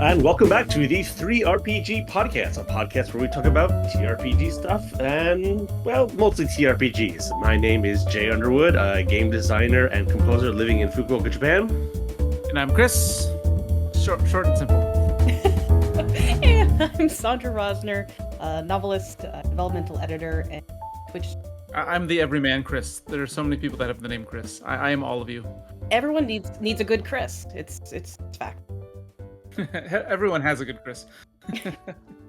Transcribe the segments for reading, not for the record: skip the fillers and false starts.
And welcome back to the 3RPG Podcast, a podcast where we talk about TRPG stuff and, well, mostly TRPGs. My name is Jay Underwood, a game designer and composer living in Fukuoka, Japan. And I'm Chris. Short and simple. And I'm Sandra Rosner, a novelist, developmental editor, and Twitch. I'm the everyman Chris. There are so many people that have the name Chris. I am all of you. Everyone needs a good Chris. It's fact. Everyone has a good Chris.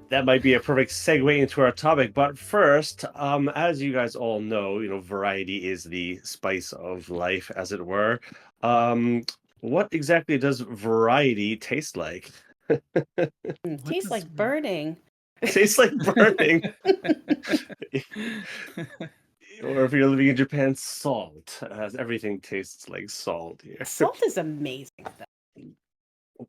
That might be a perfect segue into our topic, but first, as you guys all know, variety is the spice of life, as it were. What exactly does variety taste like? Tastes like burning. Tastes like burning. Or if you're living in Japan, salt, as everything tastes like salt here. Salt is amazing.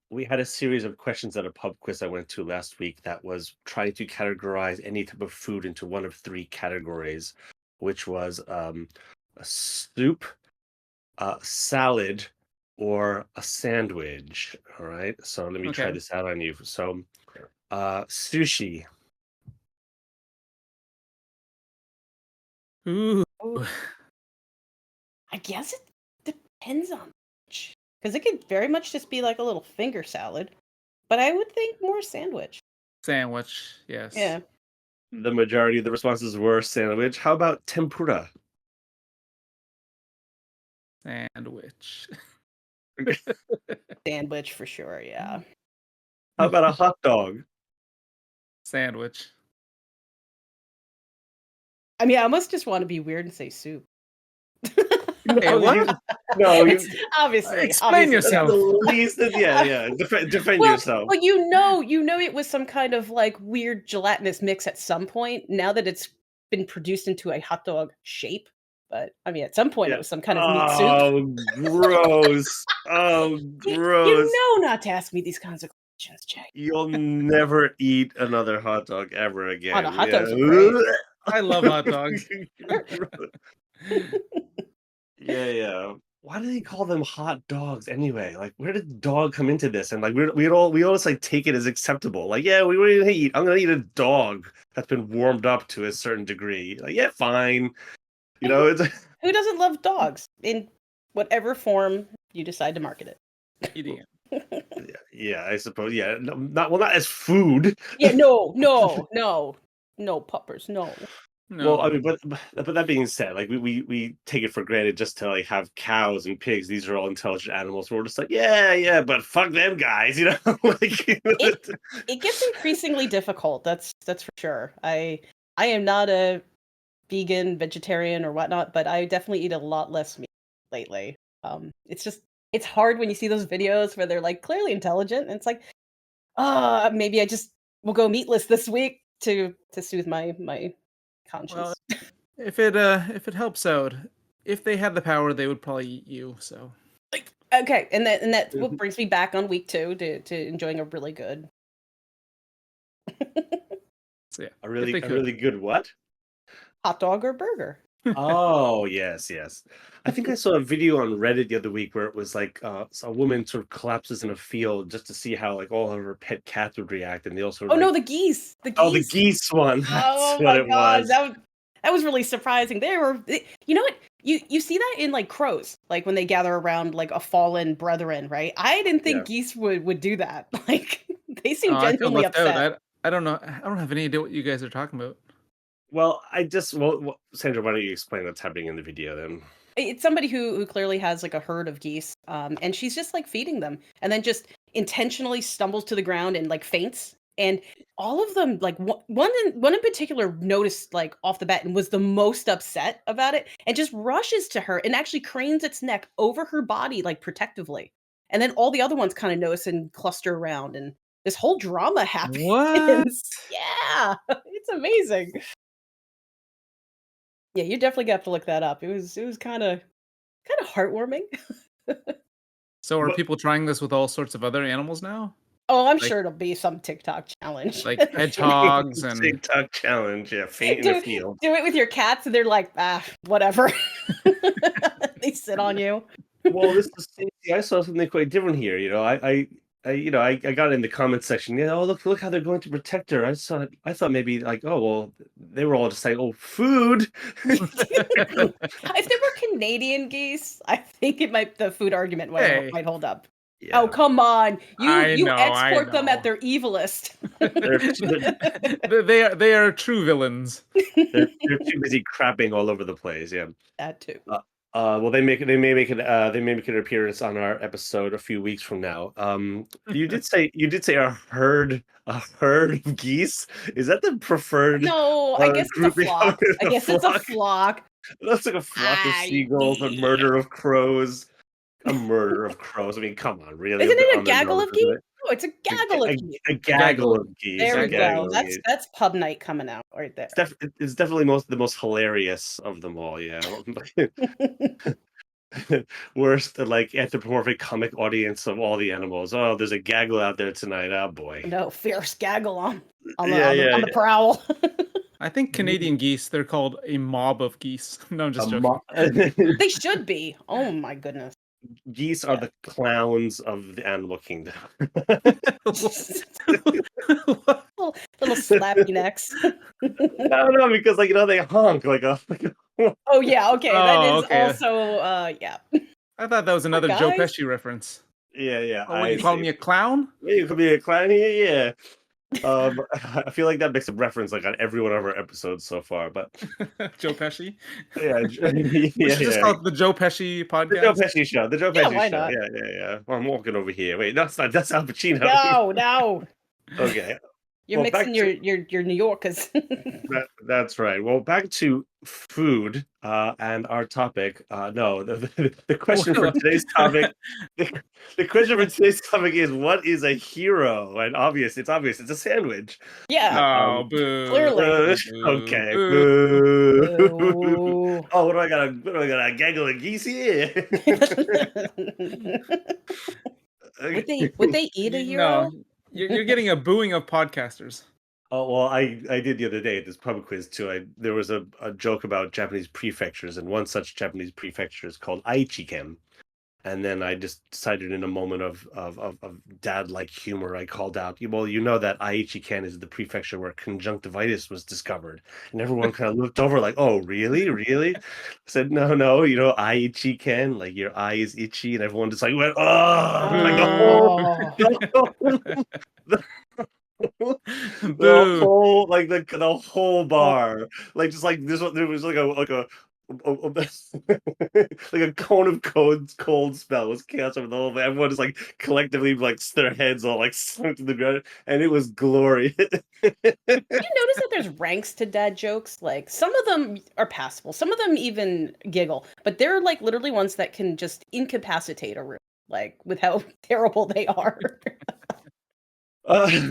We had a series of questions at a pub quiz I went to last week that was trying to categorize any type of food into one of three categories, which was a soup, a salad, or a sandwich. All right, so let me try this out on you. So, sushi. Ooh. I guess it depends on which. Because it could very much just be like a little finger salad. But I would think more sandwich. Sandwich, yes. Yeah. The majority of the responses were sandwich. How about tempura? Sandwich. Sandwich for sure, yeah. How about a hot dog? Sandwich. I mean, I must just want to be weird and say soup. Hey, what? No, It's obviously. Explain yourself. Defend Well, yourself. well, you know it was some kind of like weird gelatinous mix at some point. Now that it's been produced into a hot dog shape, but I mean, at some point it was some kind of meat soup. Oh, gross! Oh, gross! You know not to ask me these kinds of questions, Jay. You'll never eat another hot dog ever again. Oh, no, hot dogs are great. I love hot dogs. Yeah. Why do they call them hot dogs anyway? Like, where did dog come into this? And like, we always like take it as acceptable. Like, yeah, I'm gonna eat a dog that's been warmed up to a certain degree. Like, yeah, fine. It's Who doesn't love dogs in whatever form you decide to market it? Eating it. yeah, I suppose. Yeah, not as food. Yeah, no, puppers, no. No. Well, I mean, but that being said, like we take it for granted just to like have cows and pigs. These are all intelligent animals. We're just like, yeah, but fuck them guys, like. It gets increasingly difficult. That's for sure. I am not a vegan, vegetarian, or whatnot, but I definitely eat a lot less meat lately. It's hard when you see those videos where they're like clearly intelligent, and it's like, maybe I just will go meatless this week to soothe my conscience. Well, if it helps out, if they had the power, they would probably eat you. So, okay, and that what brings me back on week 2 to enjoying a really good. So yeah, a really good what? Hot dog or burger. Oh, yes. I think I saw a video on Reddit the other week where it was like a woman sort of collapses in a field just to see how like all of her pet cats would react, and they also. No, the geese. Oh, the geese one. That's what it was. That was really surprising. You know what? You see that in like crows, like when they gather around like a fallen brethren, right? I didn't think geese would do that. Like they seem genuinely upset. I don't know. I don't have any idea what you guys are talking about. Well, Sandra, why don't you explain what's happening in the video then? It's somebody who clearly has like a herd of geese, and she's just like feeding them, and then just intentionally stumbles to the ground and like faints. And all of them, like one in particular, noticed like off the bat and was the most upset about it, and just rushes to her and actually cranes its neck over her body like protectively. And then all the other ones kind of notice and cluster around, and this whole drama happens. What? Yeah, it's amazing. Yeah, you definitely have to look that up. It was kind of heartwarming. So are people trying this with all sorts of other animals now? Oh, I'm sure it'll be some TikTok challenge. Like hedgehogs and TikTok challenge, yeah, faint in the field. Do it with your cats, and they're like, whatever. They sit on you. Well, I saw something quite different here. I I got in the comment section. Yeah, oh look how they're going to protect her. I thought maybe like, oh well, they were all just like, oh, food. If they were Canadian geese, I think the food argument Hey. might hold up. Oh, Yeah, come on. You I you know, I export them at know. their evilest. They are true villains. they're too busy crapping all over the place. Yeah. That too. Well, they may make an appearance on our episode a few weeks from now. You did say a herd of geese. Is that the preferred No, I guess it's a grouping of flock. I a guess it's a flock? flock. That's like a flock of Ah, seagulls, a yeah. murder of crows, a murder of crows. I mean, come on, really, a Isn't bit it a on the gaggle nose, of isn't geese? it? No, it's a gaggle of geese. A gaggle Gaggle. of geese, There a we go. gaggle of That's geese. that's pub night coming out right there. It's definitely the most hilarious of them all. Yeah. Worst like anthropomorphic comic audience of all the animals. Oh, there's a gaggle out there tonight. Oh boy. No, fierce gaggle on the Yeah, on the yeah, on the prowl. I think Canadian geese, they're called a mob of geese. No, I'm A just joking. They should be. Oh my goodness. geese are Yeah. the clowns of the animal kingdom. Little slappy necks. No, because they honk Oh yeah, okay. That Oh, is okay. also yeah. I thought that was Poor another Joe guys. Pesci reference. yeah, Oh, what, you I calling see. me a clown? Yeah, you could be a clown here, yeah. I feel like that makes a reference like on every one of our episodes so far, but Joe Pesci? yeah, We yeah, should just yeah. call it the Joe Pesci The Joe podcast. Pesci show. The Joe Yeah, Pesci why show. not? Yeah. Well, I'm walking over here. Wait, no, it's not. That's Al Pacino. No. Okay. You're Well, back mixing to your New Yorkers. that's right. Well, back to food and our topic. No, the question for today's topic. The question for today's topic is what is a hero? And it's obvious. It's a sandwich. Yeah, Oh, boo. clearly. Boo. Okay. Boo. Boo. Oh. Oh, what do I got? A gaggle of geese here. Would they eat a No, hero? you're getting a booing of podcasters. Oh well, I did the other day at this pub quiz too. There was a joke about Japanese prefectures, and one such Japanese prefecture is called Aichiken. And then I just decided in a moment of dad-like humor, I called out, well, you know that Aichiken is the prefecture where conjunctivitis was discovered. And everyone kind of looked over like, oh, really? Really? I said, no, Aichiken, like your eye is itchy. And everyone just like went, oh, like Oh. the Boo. whole like the whole bar, like just like this. There was like a cone of cold spell was chaos over the whole thing. Everyone just like collectively like their heads all like sunk to the ground, and it was glorious. You notice that there's ranks to dad jokes? Like some of them are passable, some of them even giggle, but they're like literally ones that can just incapacitate a room, like with how terrible they are.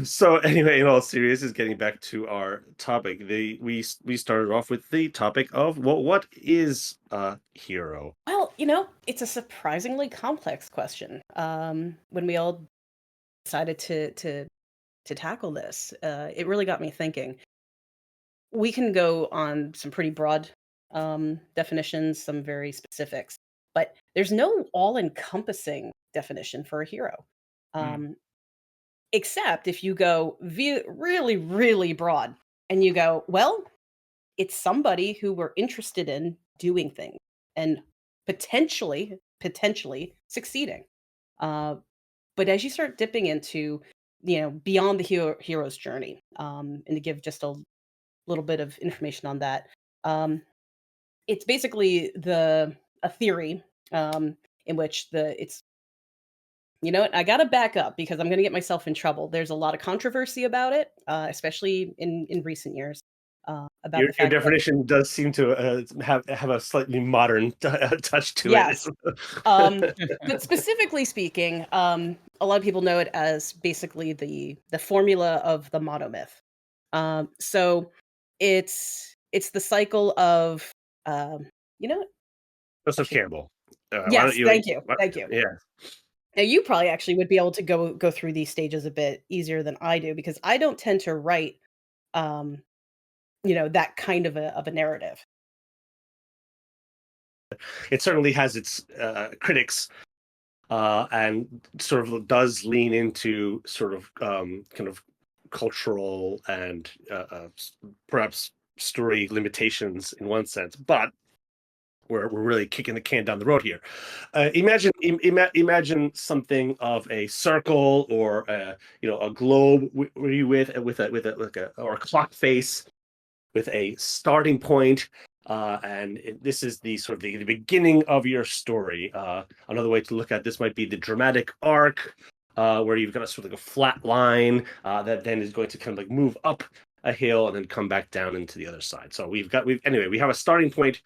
So anyway, in all seriousness, getting back to our topic, we started off with the topic of what is a hero? Well, it's a surprisingly complex question. When we all decided to tackle this, it really got me thinking. We can go on some pretty broad definitions, some very specifics, but there's no all-encompassing definition for a hero. Hmm. Um, except if you go really, really broad and you go, well, it's somebody who we're interested in doing things and potentially succeeding. Uh, but as you start dipping into, beyond the hero's journey, and to give just a little bit of information on that, it's basically a theory in which it's you know what? I gotta back up because I'm gonna get myself in trouble. There's a lot of controversy about it, especially in recent years, about the Your fact that definition does seem to have a slightly modern touch to it. yes, but specifically speaking, a lot of people know it as basically the formula of the monomyth. So it's the cycle of you know what? Joseph Actually, Campbell. Why don't yes, you? thank you. Yeah. Now you probably actually would be able to go through these stages a bit easier than I do because I don't tend to write, um, that kind of a narrative. It certainly has its critics. and sort of does lean into sort of kind of cultural and perhaps story limitations in one sense, but we're really kicking the can down the road here. Imagine something of a circle or a globe or a clock face with a starting point. This is the sort of the beginning of your story. Another way to look at this might be the dramatic arc, where you've got a sort of like a flat line that then is going to kind of like move up a hill and then come back down into the other side. So we have a starting point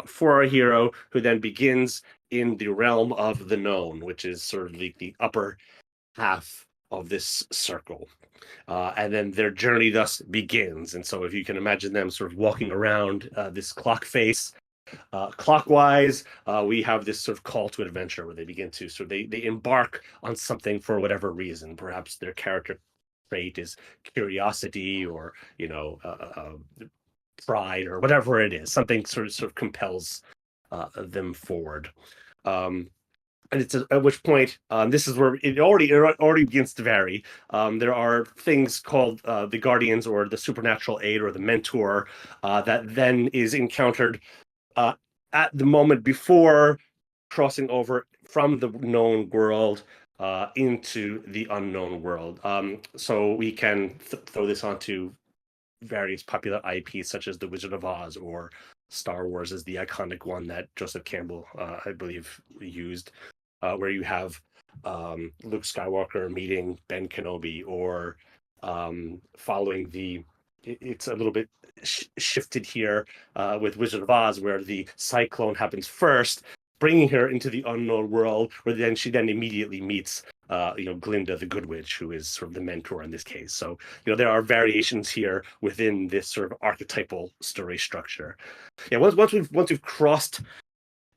for our hero, who then begins in the realm of the known, which is sort of the upper half of this circle. And then their journey thus begins. And so if you can imagine them sort of walking around this clock face clockwise, we have this sort of call to adventure where they begin to they embark on something for whatever reason. Perhaps their character trait is curiosity, or pride, or whatever it is. Something sort of compels them forward. And it's at which point this is where it already begins to vary. There are things called the guardians, or the supernatural aid, or the mentor, that then is encountered at the moment before crossing over from the known world into the unknown world. So we can throw this onto various popular IPs such as The Wizard of Oz, or Star Wars is the iconic one that Joseph Campbell, I believe, used, where you have Luke Skywalker meeting Ben Kenobi, or following it's a little bit shifted here with Wizard of Oz, where the cyclone happens first, bringing her into the unknown world, where then she immediately meets Glinda the Good Witch, who is sort of the mentor in this case. So there are variations here within this sort of archetypal story structure. Yeah, once we've crossed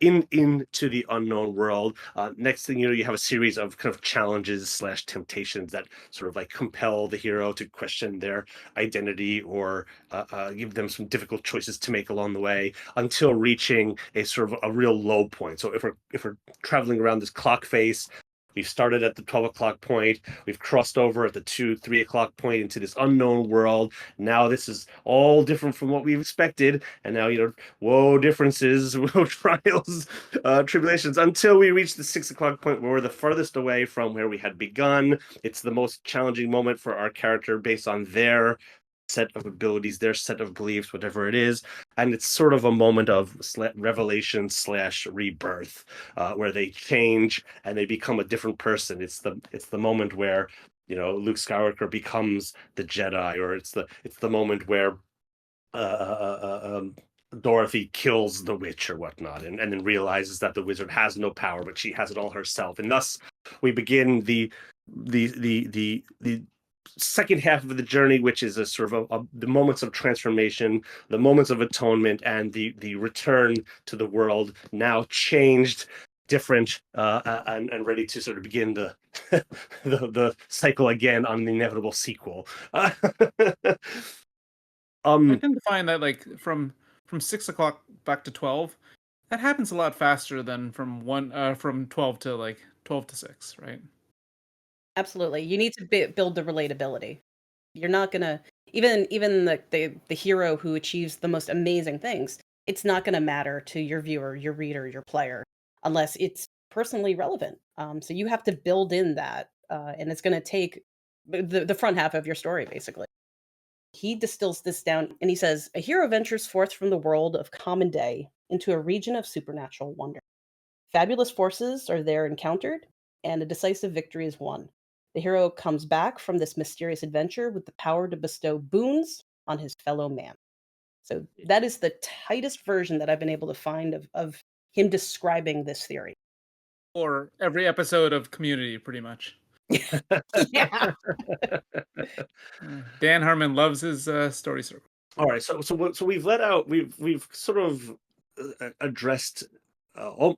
into the unknown world, next thing you have a series of kind of challenges / temptations that sort of like compel the hero to question their identity, or give them some difficult choices to make along the way, until reaching a sort of a real low point. So if we're traveling around this clock face, we've started at the 12 o'clock point. We've crossed over at the 3 o'clock point into this unknown world. Now this is all different from what we've expected. And now, woe differences, woe trials, tribulations, until we reach the 6 o'clock point, where we're the furthest away from where we had begun. It's the most challenging moment for our character based on their set of abilities, their set of beliefs, whatever it is. And it's sort of a moment of revelation / rebirth, where they change and they become a different person. It's the moment where Luke Skywalker becomes the Jedi, or it's the moment where Dorothy kills the witch or whatnot, and then realizes that the wizard has no power, but she has it all herself. And thus we begin the second half of the journey, which is a sort of the moments of transformation, the moments of atonement, and the return to the world, now changed, different, and ready to sort of begin the the cycle again on the inevitable sequel. I tend to find that, like, from 6 o'clock back to 12, that happens a lot faster than from 12 to 12 to 6, right? Absolutely. You need to build the relatability. You're not gonna even the hero who achieves the most amazing things. It's not gonna matter to your viewer, your reader, your player, unless it's personally relevant. So you have to build in that, and it's gonna take the front half of your story, basically. He distills this down, and he says, "A hero ventures forth from the world of common day into a region of supernatural wonder. Fabulous forces are there encountered, and a decisive victory is won. The hero comes back from this mysterious adventure with the power to bestow boons on his fellow man." So that is the tightest version that I've been able to find of him describing this theory. Or every episode of Community, pretty much. Yeah. Dan Harmon loves his story circle. All right, so we've sort of addressed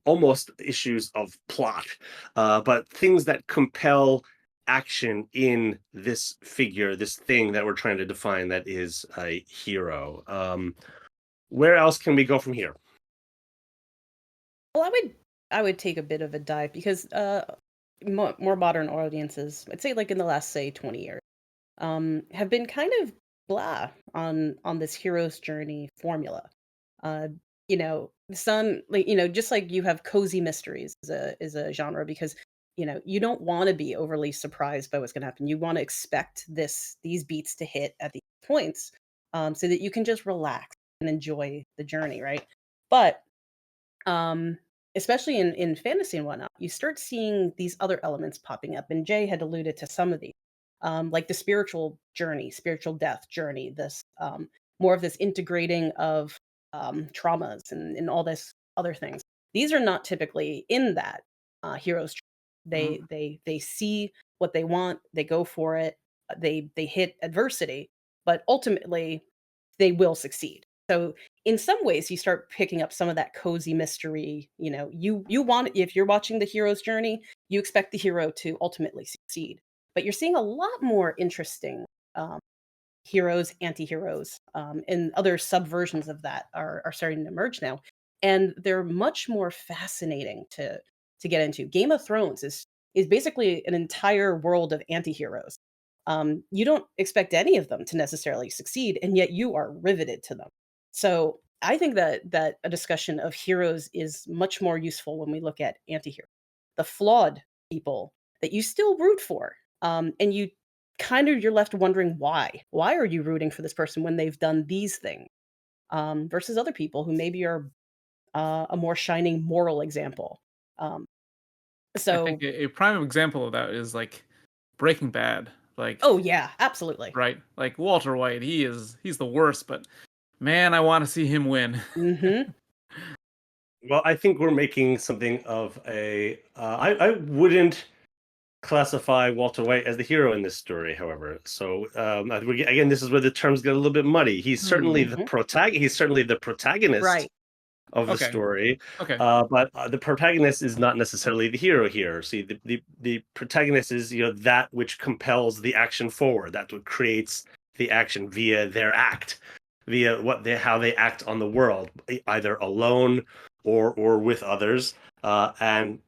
almost issues of plot, but things that compel action in this figure, this thing that we're trying to define, that is a hero. Where else can we go from here? Well, I would I would take a bit of a dive because more modern audiences, I'd say like in the last say 20 years, have been kind of blah on this hero's journey formula. Uh, some like just like you have cozy mysteries is a genre because you don't want to be overly surprised by what's going to happen. You want to expect these beats to hit at these points, so that you can just relax and enjoy the journey, right? But um, especially in fantasy and whatnot, you start seeing these other elements popping up. And Jay had alluded to some of these, like the spiritual journey, spiritual death journey, this more of this integrating of traumas and all this other things. These are not typically in that hero's journey. Mhm. They see what they want, they go for it, they hit adversity, but ultimately they will succeed. So in some ways you start picking up some of that cozy mystery. You want, if you're watching the hero's journey, you expect the hero to ultimately succeed, but you're seeing a lot more interesting um, heroes, anti-heroes, and other subversions of that are starting to emerge now, and they're much more fascinating to get into. Game of Thrones is basically an entire world of anti-heroes. You don't expect any of them to necessarily succeed, and yet you are riveted to them. So I think that a discussion of heroes is much more useful when we look at anti-heroes, the flawed people that you still root for, and you're left wondering why. Why are you rooting for this person when they've done these things? Versus other people who maybe are a more shining moral example. Um, I think so, a prime example of that is like Breaking Bad. Like, oh yeah, absolutely. right? Like Walter White, he's the worst, but man, I want to see him win. Hmm. Well, I think we're making something of a. I wouldn't classify Walter White as the hero in this story, however. So again, this is where the terms get a little bit muddy. He's certainly Hmm. the Hmm. He's certainly the protagonist Right. of the Okay. story, Okay. but the protagonist is not necessarily the hero here. See, the protagonist is that which compels the action forward. That's what creates the action via their act, via how they act on the world, either alone or with others. And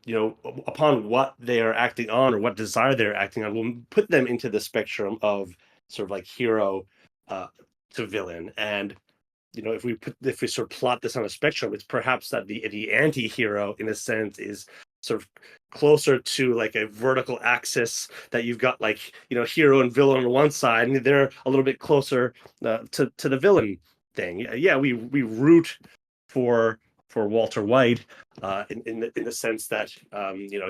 upon what they are acting on or what desire they're acting on, will put them into the spectrum of sort of like hero uh, to villain. And if we sort of plot this on a spectrum, it's perhaps that the anti-hero in a sense is sort of closer to like a vertical axis, that you've got like hero and villain on one side, and they're a little bit closer to the villain thing. Yeah, we root for Walter White, in the sense that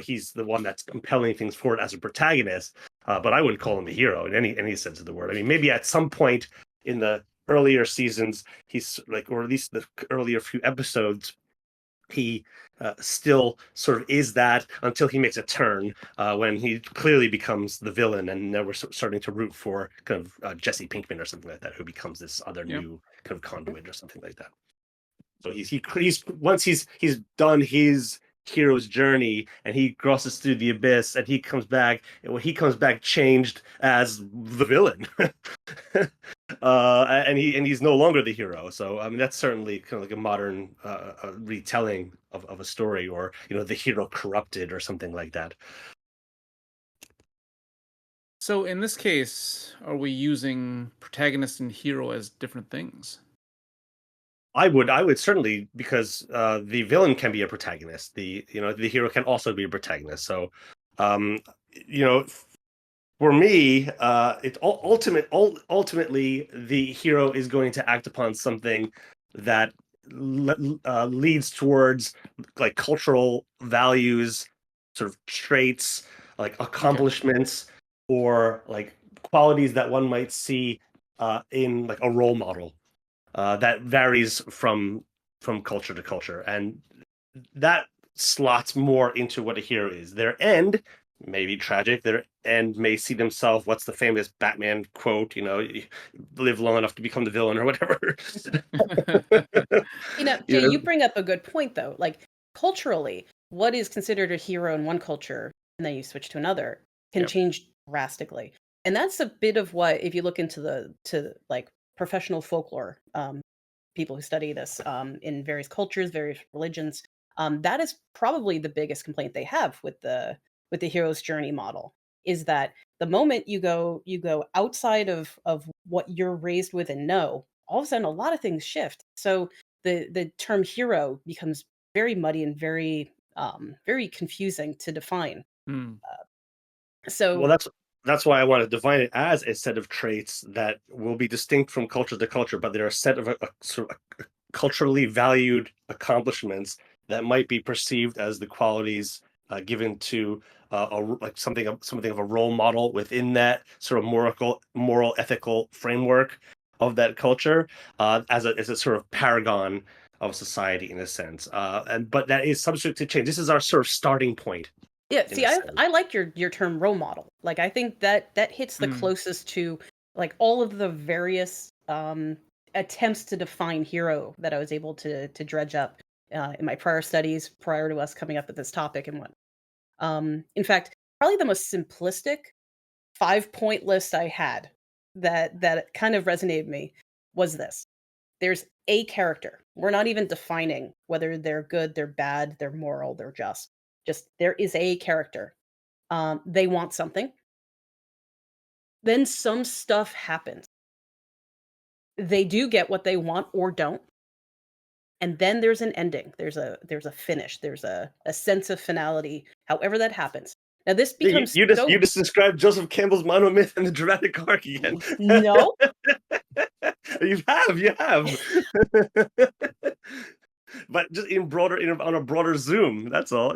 he's the one that's compelling things forward as a protagonist, but I wouldn't call him a hero in any sense of the word. I mean, maybe at some point in the earlier seasons, he's like, or at least the earlier few episodes, he still sort of is that, until he makes a turn, when he clearly becomes the villain, and now we're starting to root for kind of Jesse Pinkman or something like that, who becomes this other Yep. new kind of conduit or something like that. So he's once he's done his hero's journey, and he crosses through the abyss, and he comes back, and when he comes back changed as the villain. And he's no longer the hero. So I mean, that's certainly kind of like a modern retelling of a story, or the hero corrupted or something like that. So in this case, are we using protagonist and hero as different things? I would certainly, because the villain can be a protagonist. The hero can also be a protagonist. So, um, you know, for me, ultimately the hero is going to act upon something that leads towards like cultural values, sort of traits, like Okay. accomplishments, or like qualities that one might see in like a role model, that varies from culture to culture, and that slots more into what a hero is. Their end may be tragic. Their end may see themselves. What's the famous Batman quote? You live long enough to become the villain or whatever. Jay, you you know, bring up a good point though. Like culturally, what is considered a hero in one culture and then you switch to another can Yep. change drastically. And that's a bit of what, if you look into the to like professional folklore, people who study this in various cultures, various religions, That is probably the biggest complaint they have with the hero's journey model, is that the moment you go outside of what you're raised with and know, all of a sudden a lot of things shift. So the term hero becomes very muddy and very confusing to define. Hmm. Well, So that's why I want to define it as a set of traits that will be distinct from culture to culture, but they're a set of sort of culturally valued accomplishments that might be perceived as the qualities given to like something of a role model within that sort of moral ethical framework of that culture, as a sort of paragon of society in a sense. But that is subject to change. This is our sort of starting point yeah, in see, a I sense. I like your term role model. Like I think that hits the Hmm. closest to like all of the various attempts to define hero that I was able to dredge up in my prior studies prior to us coming up with this topic and what. In fact, probably the most simplistic 5-point list I had that kind of resonated with me was this. There's a character. We're not even defining whether they're good, they're bad, they're moral, they're just. Just there is a character. They want something. Then some stuff happens. They do get what they want or don't. And then there's an ending. There's a finish. There's a sense of finality. However that happens. Now this You, becomes you just so you just described Joseph Campbell's monomyth and the dramatic arc again. no, You have. But just on a broader zoom. That's all.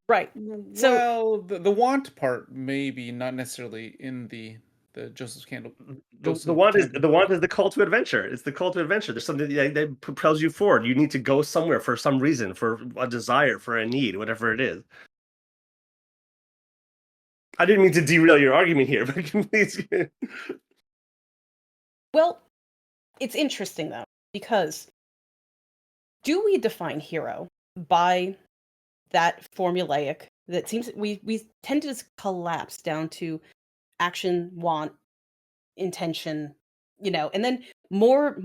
right. So Well, the want part maybe not necessarily in the The Joseph want is Campbell the book. want is the call to adventure. It's the call to adventure. There's something that propels you forward. You need to go somewhere for some reason, for a desire, for a need, whatever it is. I didn't mean to derail your argument here, but please. well, it's interesting though, because do we define hero by that formulaic that seems we tend to just collapse down to action, want, intention, and then more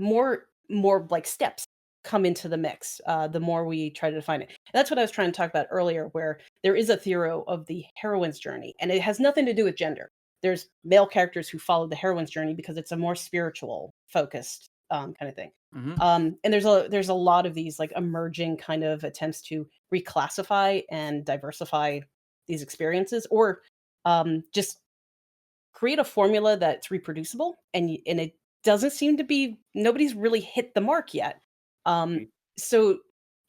like steps come into the mix the more we try to define it. That's what I was trying to talk about earlier, where there is a theory of the heroine's journey, and it has nothing to do with gender. There's male characters who follow the heroine's journey because it's a more spiritual focused kind of thing. Hmm. And there's a lot of these like emerging kind of attempts to reclassify and diversify these experiences, or just create a formula that's reproducible, and it doesn't seem to be, nobody's really hit the mark yet. um so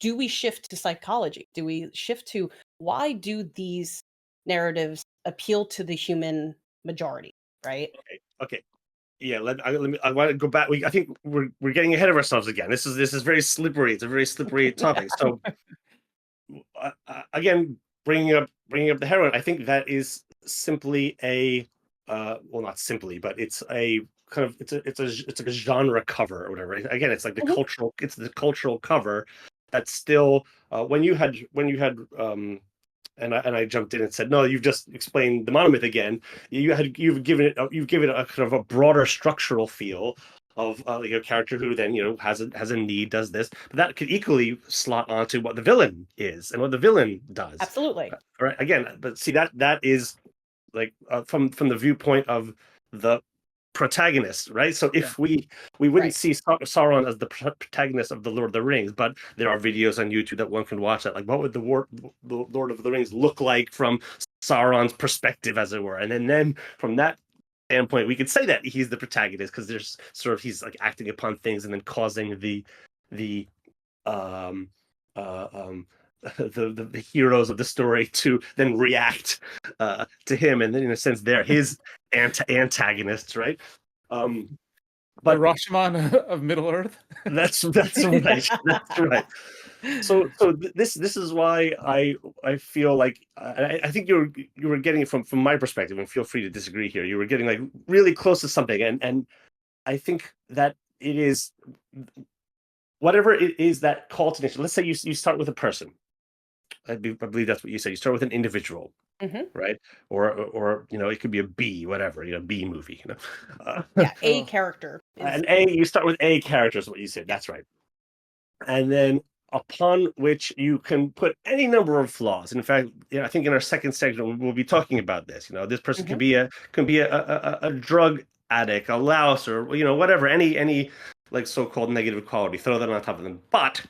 do we shift to psychology? Do we shift to why do these narratives appeal to the human majority, right? Okay. Yeah, I want to go back. I think we're getting ahead of ourselves again. This is very slippery. It's a very slippery topic. So again, bringing up the heroine, I think that is simply a well, not simply, but it's a kind of it's like a genre cover or whatever. Again, it's like Mhm. the cultural cover that's still when you had and I jumped in and said, no, you've just explained the monomyth again. You've given it a kind of a broader structural feel of a character who then has a need, does this, but that could equally slot onto what the villain is and what the villain does. Absolutely. Right? Again, but see that is like from the viewpoint of the protagonist, right? So Yeah. if we wouldn't Right. see Sauron as the protagonist of the Lord of the Rings, but there are videos on YouTube that one can watch that, like what would the Lord of the Rings look like from Sauron's perspective, as it were, and then from that standpoint, we could say that he's the protagonist because there's sort of he's like acting upon things and then causing the um uh um the heroes of the story to then react to him, and then in a sense they're his antagonists, right? um The but Rashomon of Middle Earth. that's right. That's right. So this is why I feel like I think you were getting it from my perspective, and feel free to disagree here. You were getting like really close to something, and I think that it is whatever it is that call to nature. Let's say you start with a person. I believe that's what you said. You start with an individual, Hmm. right? Or it could be a B, whatever, B movie. Yeah, a Oh, character is An A. You start with a character is what you said. That's right. And then upon which you can put any number of flaws. In fact, I think in our second segment we'll be talking about this. This person Mhm. can be a drug addict, a louse, or whatever, any like so-called negative quality. Throw that on top of them, but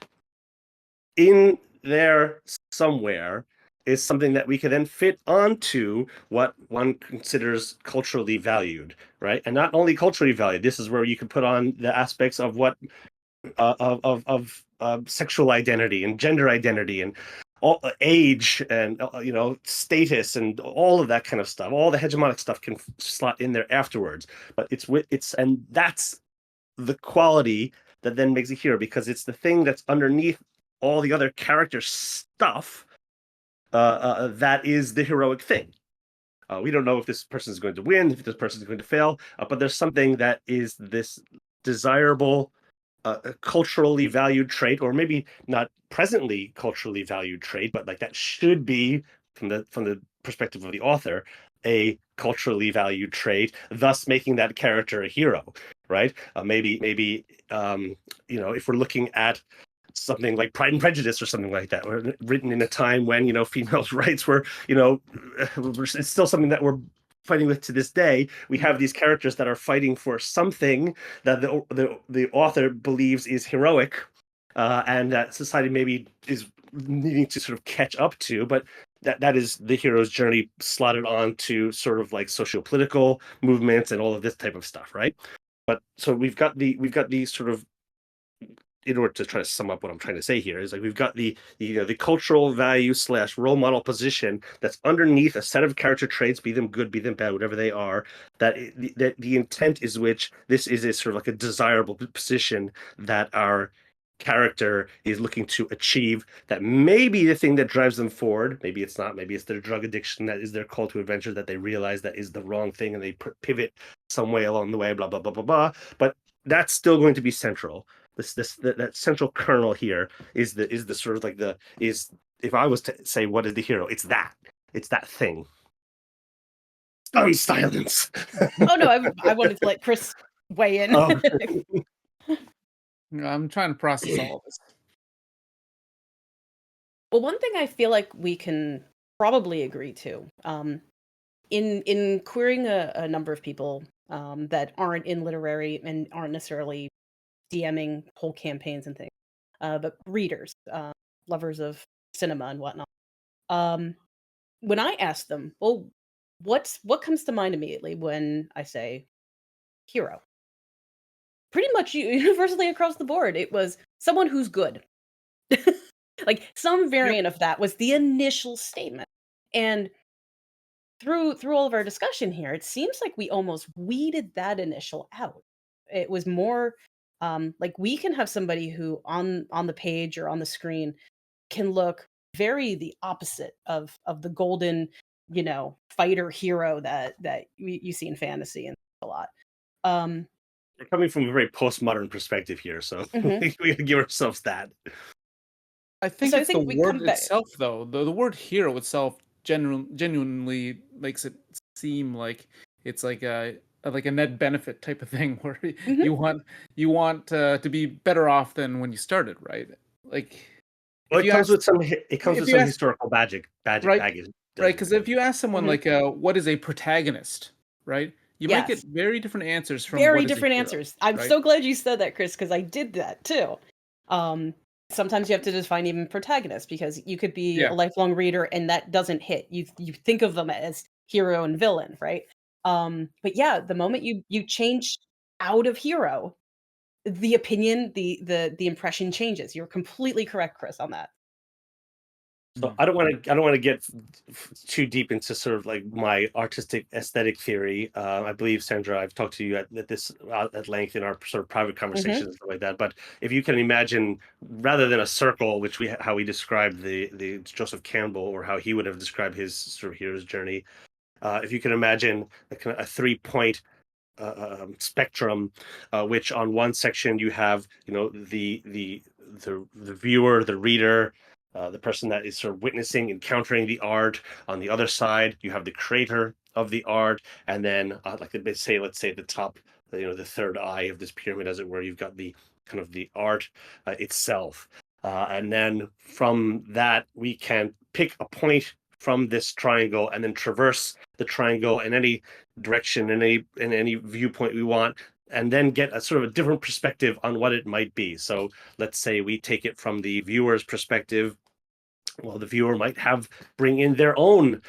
in there somewhere is something that we can then fit onto what one considers culturally valued, right? And not only culturally valued. This is where you can put on the aspects of what of sexual identity and gender identity and all age and status and all of that kind of stuff. All the hegemonic stuff can slot in there afterwards. But and that's the quality that then makes a hero, because it's the thing that's underneath all the other character stuff that is the heroic thing. We don't know if this person is going to win, if this person is going to fail, but there's something that is this desirable, culturally valued trait, or maybe not presently culturally valued trait, but like that should be from the perspective of the author a culturally valued trait, thus making that character a hero, right? Maybe if we're looking at something like Pride and Prejudice or something like that, or written in a time when females' rights were it's still something that we're fighting with to this day. We have these characters that are fighting for something that the author believes is heroic, and that society maybe is needing to sort of catch up to, but that is the hero's journey slotted on to sort of like socio-political movements and all of this type of stuff, right? But so we've got these sort of, in order to try to sum up what I'm trying to say here, is like we've got the cultural value / role model position that's underneath a set of character traits, be them good, be them bad, whatever they are. That the intent is which this is a sort of like a desirable position that our character is looking to achieve. That may be the thing that drives them forward. Maybe it's not. Maybe it's their drug addiction that is their call to adventure that they realize that is the wrong thing, and they pivot some way along the way. Blah blah blah blah blah. But that's still going to be central. That central kernel here is the sort of like if I was to say what is the hero, it's that thing. Stone silence. Oh no, I wanted to let Chris weigh in. Oh. I'm trying to process all of this. Well, one thing I feel like we can probably agree to, in querying a number of people that aren't in literary and aren't necessarily DMing whole campaigns and things, but readers, lovers of cinema and whatnot. When I ask them, well, what comes to mind immediately when I say hero? Pretty much universally across the board, it was someone who's good. Like some Yep. variant of that was the initial statement. And through all of our discussion here, it seems like we almost weeded that initial out. It was more like we can have somebody who on the page or on the screen can look very the opposite of the golden, fighter hero that you see in fantasy and a lot. Um, We're coming from a very postmodern perspective here, so mhm. we gotta give ourselves that. I think So I it's the think we word come back. itself, though. The word hero itself genuinely makes it seem like it's like a net benefit type of thing, where Mhm. you want to be better off than when you started, right? Like Well, if you ask it comes if with you some ask historical right baggage, right, doesn't because it? if you ask someone Mhm. like what is a protagonist, right? You might get Yes. very different answers from Very what is a different hero, answers. I'm right? so glad you said that, Chris, because I did that too. Um, Sometimes you have to define even protagonist because you could be a Yeah. lifelong reader and that doesn't hit. You think of them as hero and villain, right? But yeah, the moment you change out of hero, the opinion, the impression changes. You're completely correct, Chris, on that. So Mhm. I don't want to get too deep into sort of like my artistic aesthetic theory. I believe, Sandra, I've talked to you at this at length in our sort of private Hmm. conversations and stuff like that. But if you can imagine, rather than a circle, which how we described the Joseph Campbell, or how he would have described his sort of hero's journey, if you can imagine a 3-point spectrum, which on one section you have the viewer, the reader, the person that is sort of witnessing, encountering the art. On the other side, you have the creator of the art, and then like let's say at the top, the third eye of this pyramid, as it were, you've got the kind of the art itself. And then from that, we can pick a point from this triangle and then traverse the triangle in any direction, in any viewpoint we want, and then get a sort of a different perspective on what it might be. So let's say we take it from the viewer's perspective. Well, the viewer might bring in their own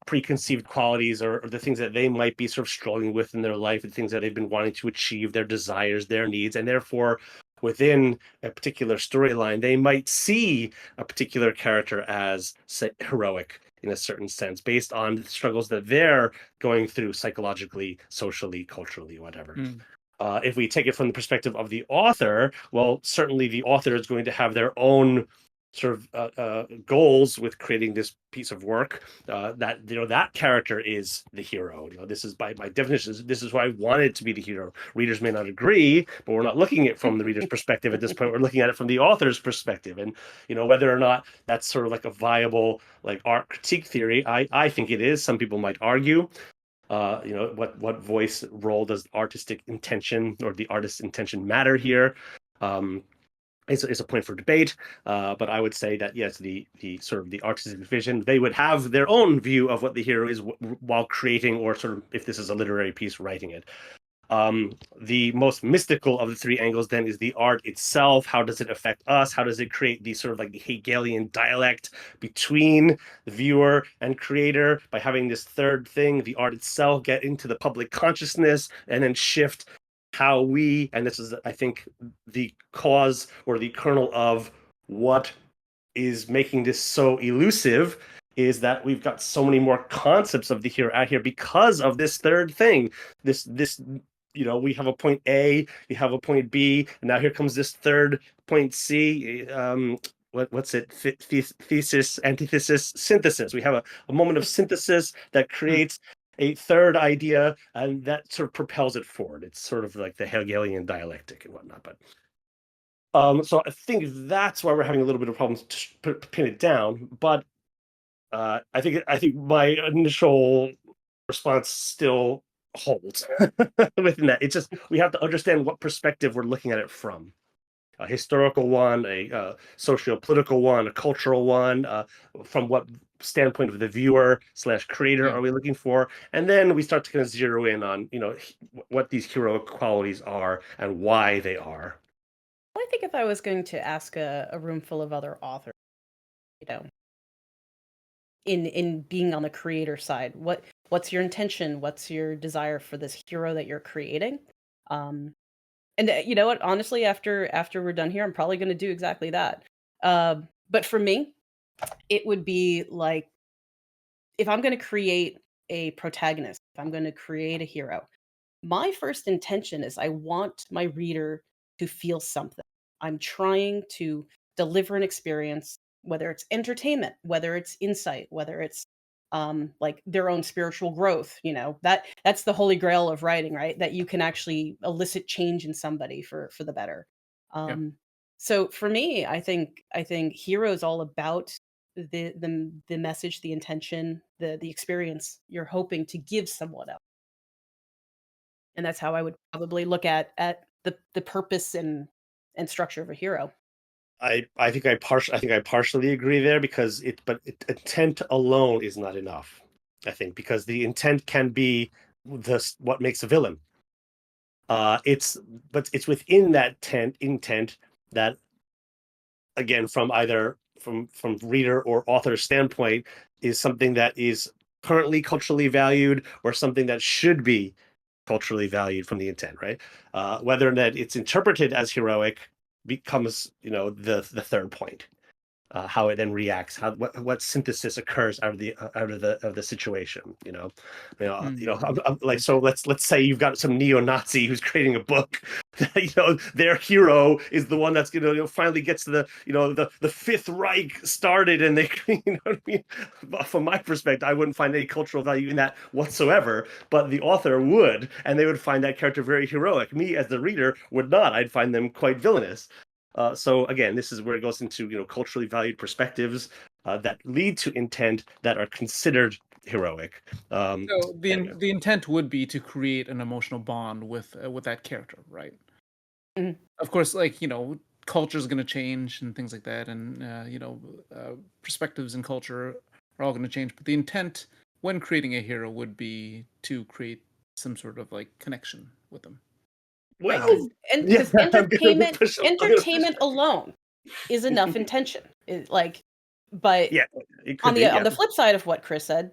preconceived qualities or the things that they might be sort of struggling with in their life, the things that they've been wanting to achieve, their desires, their needs, and therefore within a particular storyline, they might see a particular character as, say, heroic in a certain sense, based on the struggles that they're going through psychologically, socially, culturally, whatever. If we take it from the perspective of the author, well, certainly the author is going to have their own sort of goals with creating this piece of work. That that character is the hero. This is by my definition. This is why I want it to be the hero. Readers may not agree, but we're not looking at it from the reader's perspective at this point. We're looking at it from the author's perspective, and whether or not that's sort of like a viable like art critique theory. I think it is. Some people might argue. What voice role does artistic intention or the artist's intention matter here? It's a point for debate, but I would say that yes, the sort of the artistic vision, they would have their own view of what the hero is while creating, or sort of, if this is a literary piece, writing it. The most mystical of the three angles then is the art itself. How does it affect us? How does it create the sort of like the Hegelian dialect between the viewer and creator by having this third thing, the art itself, get into the public consciousness and then shift how we, and this is, I think, the cause or the kernel of what is making this so elusive, is that we've got so many more concepts of the hero out here because of this third thing. This we have a point A, we have a point B, and now here comes this third point C. What's it? Thesis, antithesis, synthesis. We have a moment of synthesis that creates a third idea, and that sort of propels it forward. It's sort of like the Hegelian dialectic and whatnot. But so I think that's why we're having a little bit of problems to pin it down. But I think my initial response still holds within that. It's just we have to understand what perspective we're looking at it from. A historical one, a socio-political one, a cultural one, from what standpoint of the viewer / creator are we looking for? And then we start to kind of zero in on, what these heroic qualities are and why they are. Well, I think if I was going to ask a room full of other authors, you know, in being on the creator side, what's your intention? What's your desire for this hero that you're creating? And you know what? Honestly, after we're done here, I'm probably going to do exactly that. But for me, it would be like, if I'm going to create a protagonist, if I'm going to create a hero, my first intention is I want my reader to feel something. I'm trying to deliver an experience, whether it's entertainment, whether it's insight, whether it's like their own spiritual growth. That's the holy grail of writing, right? That you can actually elicit change in somebody for the better. Yeah. So for me, I think hero is all about the message, the intention, the experience you're hoping to give someone else. And that's how I would probably look at the purpose and structure of a hero. I think I partially agree there, because intent alone is not enough. I think because the intent can be what makes a villain. It's within that intent that, again, from either from reader or author standpoint, is something that is currently culturally valued or something that should be culturally valued from the intent, right? Whether or not it's interpreted as heroic becomes, the third point. How it then reacts, what synthesis occurs out of the situation. Like, so let's say you've got some neo-Nazi who's creating a book that, their hero is the one that's finally gets to the Fifth Reich started, and they what I mean. From my perspective, I wouldn't find any cultural value in that whatsoever, but the author would, and they would find that character very heroic. Me as the reader would not. I'd find them quite villainous. So again, this is where it goes into culturally valued perspectives that lead to intent that are considered heroic. So the intent would be to create an emotional bond with that character, right? Mhm. Of course, like culture is going to change and things like that, and perspectives and culture are all going to change. But the intent when creating a hero would be to create some sort of like connection with them. Right? Well, yeah, Because I'm gonna push. entertainment alone is enough intention. But Yeah, it could be. on Yeah. the flip side of what Chris said,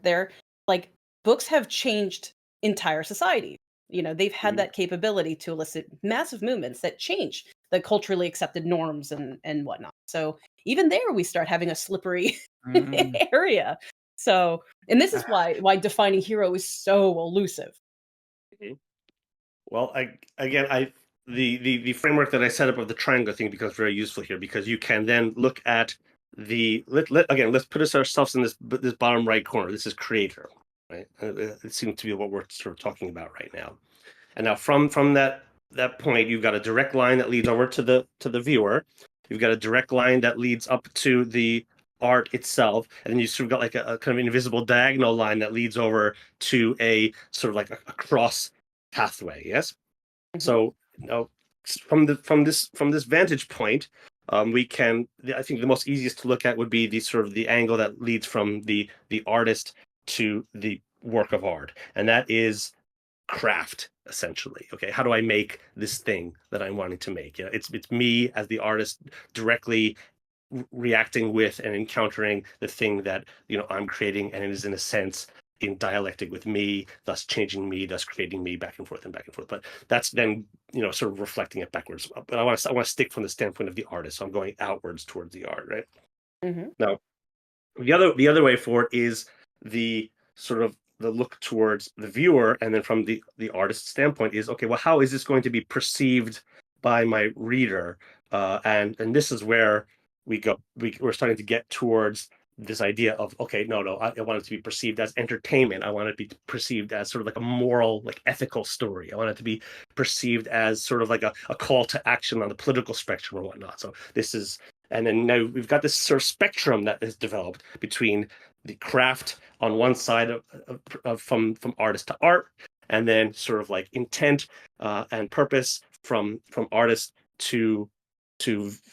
like books have changed entire society. They've had Mhm. that capability to elicit massive movements that change the culturally accepted norms and whatnot. So even there, we start having a slippery Mm. area. So, and this is Ah, why defining hero is so elusive. Mhm. Well, the framework that I set up of the triangle thing becomes very useful here because you can then look at again, let's put ourselves in this bottom right corner. This is creator, right? It seems to be what we're sort of talking about right now. And now from that point, you've got a direct line that leads over to the viewer. You've got a direct line that leads up to the art itself, and then you sort of got like a kind of invisible diagonal line that leads over to a sort of like a cross pathway. Yes. Mhm. So now from this vantage point, we can. I think the most easiest to look at would be the sort of the angle that leads from the artist to the work of art, and that is craft essentially. Okay, how do I make this thing that I'm wanting to make? Yeah, it's me as the artist directly reacting with and encountering the thing that I'm creating, and it is in a sense in dialectic with me, thus changing me, thus creating me, back and forth and back and forth. But that's then sort of reflecting it backwards. But I want to stick from the standpoint of the artist, so I'm going outwards towards the art, right? Mhm. Now the other way for it is the sort of the look towards the viewer, and then from the artist's standpoint is, okay, well, how is this going to be perceived by my reader? And this is where we're starting to get towards this idea of, okay, no, I want it to be perceived as entertainment. I want it to be perceived as sort of like a moral, like ethical story. I want it to be perceived as sort of like a call to action on the political spectrum or whatnot. So this is and then now we've got this sort of spectrum that is developed between the craft on one side of from artist to art, and then sort of like intent and purpose from artist to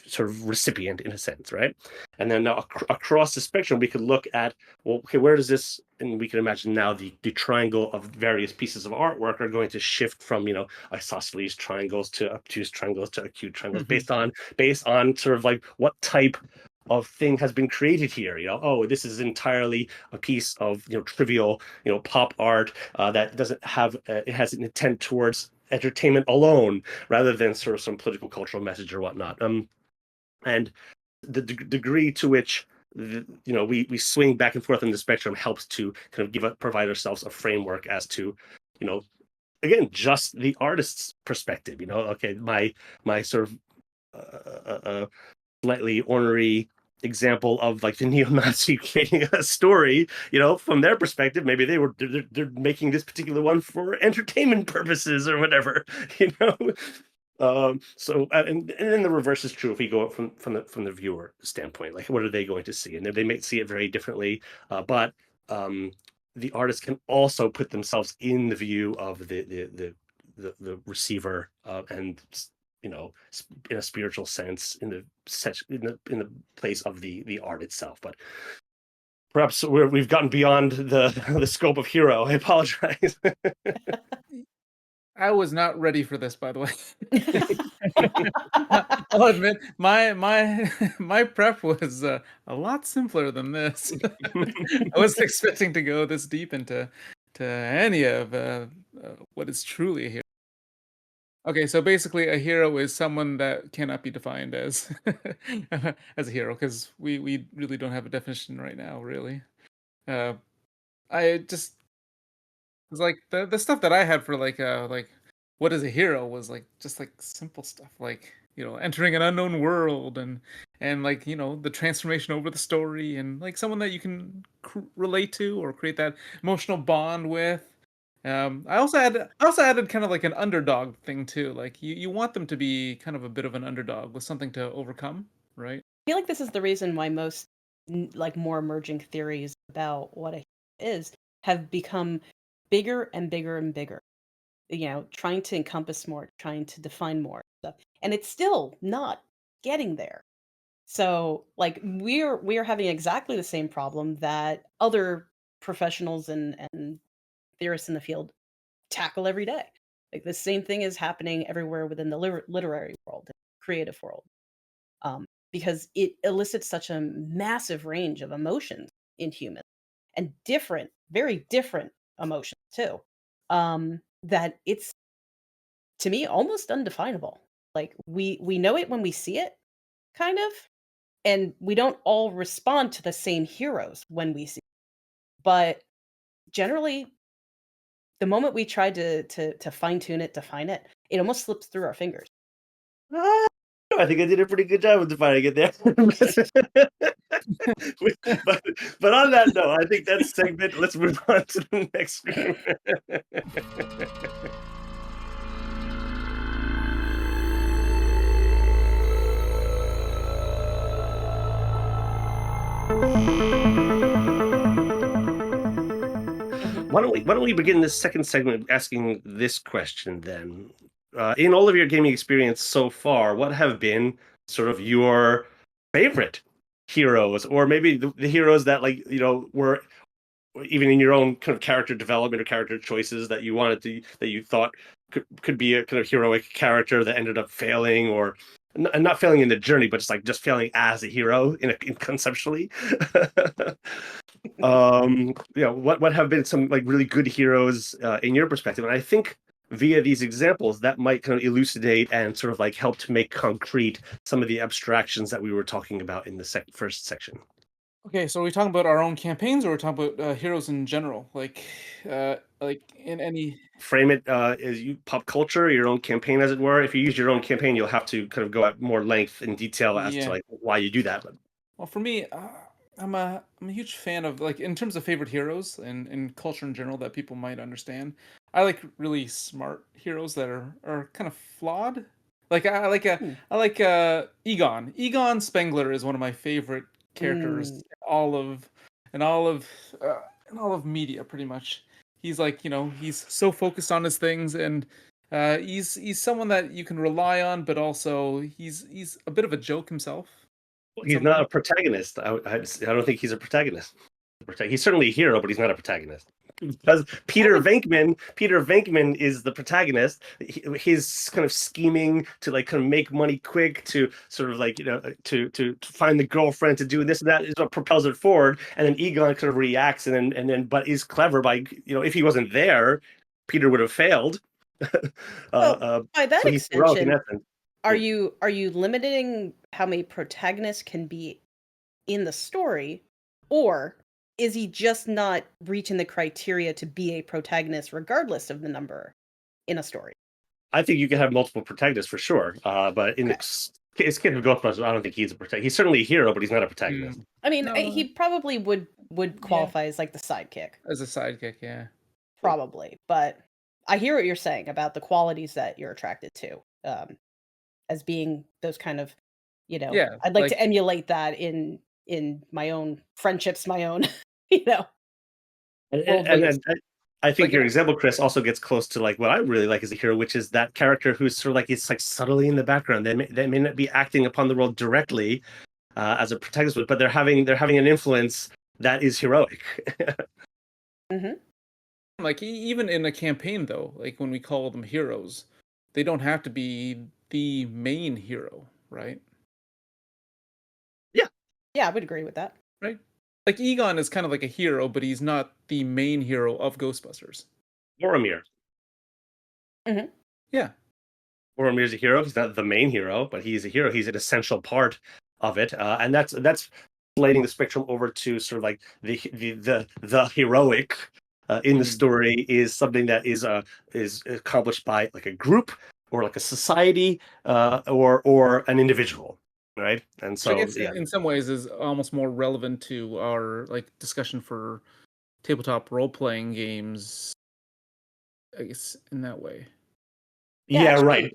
sort of recipient in a sense, right? And then now across the spectrum, we could look at, well, okay, where does this, and we can imagine now the triangle of various pieces of artwork are going to shift from, isosceles triangles to obtuse triangles to acute triangles based on sort of like what type of thing has been created here. Oh, this is entirely a piece of trivial pop art that doesn't have it has an intent towards entertainment alone rather than sort of some political cultural message or whatnot. And the degree to which we swing back and forth on the spectrum helps to kind of provide ourselves a framework as to again, just the artist's perspective. Okay, my sort of slightly ornery example of like the neo-Nazi creating a story, from their perspective, maybe they're making this particular one for entertainment purposes or whatever, you know. So and then the reverse is true if we go from the viewer standpoint. Like, what are they going to see? And they may see it very differently, but the artist can also put themselves in the view of the receiver, and in a spiritual sense, in the place of the art itself. But perhaps we've gotten beyond the scope of hero. I apologize. I was not ready for this, by the way. I'll admit my my prep was a lot simpler than this. I wasn't expecting to go this deep into any of what is truly a hero. Okay, so basically, a hero is someone that cannot be defined as as a hero because we really don't have a definition right now. Really, uh, I just it's like the stuff that I had for like what is a hero was like just like simple stuff like entering an unknown world and like the transformation over the story and like someone that you can relate to or create that emotional bond with. I also added kind of like an underdog thing too. Like you want them to be kind of a bit of an underdog with something to overcome, right? Feel like this is the reason why most like more emerging theories about what a is have become bigger and bigger and bigger. Trying to encompass more, trying to define more stuff. And it's still not getting there. So, like, we're having exactly the same problem that other professionals and theorists in the field tackle every day. Like, the same thing is happening everywhere within the literary world, creative world, because it elicits such a massive range of emotions in humans and different, very different emotions too. That it's, to me, almost undefinable. Like, we know it when we see it, kind of, and we don't all respond to the same heroes when we see. But generally, the moment we try to fine tune it, define it, it almost slips through our fingers. Ah, I think I did a pretty good job with defining it there. but but on that note, I think that segment. Let's move on to the next group. Mhm. Why don't we begin this second segment asking this question then? In all of your gaming experience so far, what have been sort of your favorite heroes, or maybe the heroes that were even in your own kind of character development or character choices that you wanted to that you thought could be a kind of heroic character that ended up failing or not failing in the journey, but just failing as a hero in conceptually. What have been some like really good heroes in your perspective? And I think via these examples that might kind of elucidate and sort of like help to make concrete some of the abstractions that we were talking about in the first section. Okay, so are we talking about our own campaigns, or are we talking about heroes in general? Like in any. Frame it as you pop culture, your own campaign, as it were. If you use your own campaign, you'll have to kind of go at more length and detail as to Yeah. like why you do that. But Well, for me, I'm a huge fan of, like, in terms of favorite heroes and in culture in general that people might understand. I like really smart heroes that are kind of flawed. Like Hmm. I like Egon. Egon Spengler is one of my favorite characters Mm. in all of in all of media, pretty much. He's like, he's so focused on his things, and he's someone that you can rely on, but also he's a bit of a joke himself in he's some not ways. a protagonist. I don't think he's a protagonist. He's certainly a hero, but he's not a protagonist. Because I would. Peter Venkman is the protagonist. His kind of scheming to like kind of make money quick, to sort of like to find the girlfriend, to do this and that is what propels it forward. And then Egon kind of reacts and then but is clever by if he wasn't there, Peter would have failed. Well, by that So he's heroic in extension, essence. are Yeah. you limiting how many protagonists can be in the story, or is he just not reaching the criteria to be a protagonist regardless of the number in a story? I think you can have multiple protagonists for sure. But in the Okay. case of Ghostbusters, I don't think he's a protagonist. He's certainly a hero, but he's not a protagonist. Mm. I mean, No, he probably would yeah, qualify as like the sidekick, as a sidekick, yeah. probably. But I hear what you're saying about the qualities that you're attracted to, as being those kind of, Yeah, I'd like like to emulate that in my own friendships, my own, you know, And, and, worldviews. and I think like your example, Chris, also gets close to like what I really like as a hero, which is that character who's sort of like it's like subtly in the background. They may not be acting upon the world directly as a protagonist, but they're having an influence that is heroic. Hmm. like even in a campaign though, like when we call them heroes, they don't have to be the main hero, right? Yeah, Yeah, I would agree with that. Right? Like Egon is kind of like a hero, but he's not the main hero of Ghostbusters. Boromir. Hmm. Yeah. Boromir's a hero. He's not the main hero, but he's a hero. He's an essential part of it, and that's lighting the spectrum over to sort of like the heroic in the Mm. story is something that is accomplished by like a group or like a society or an individual, right? And Which I so guess yeah, in some ways is almost more relevant to our like discussion for tabletop role playing games, I guess, in that way. Yeah, yeah, right.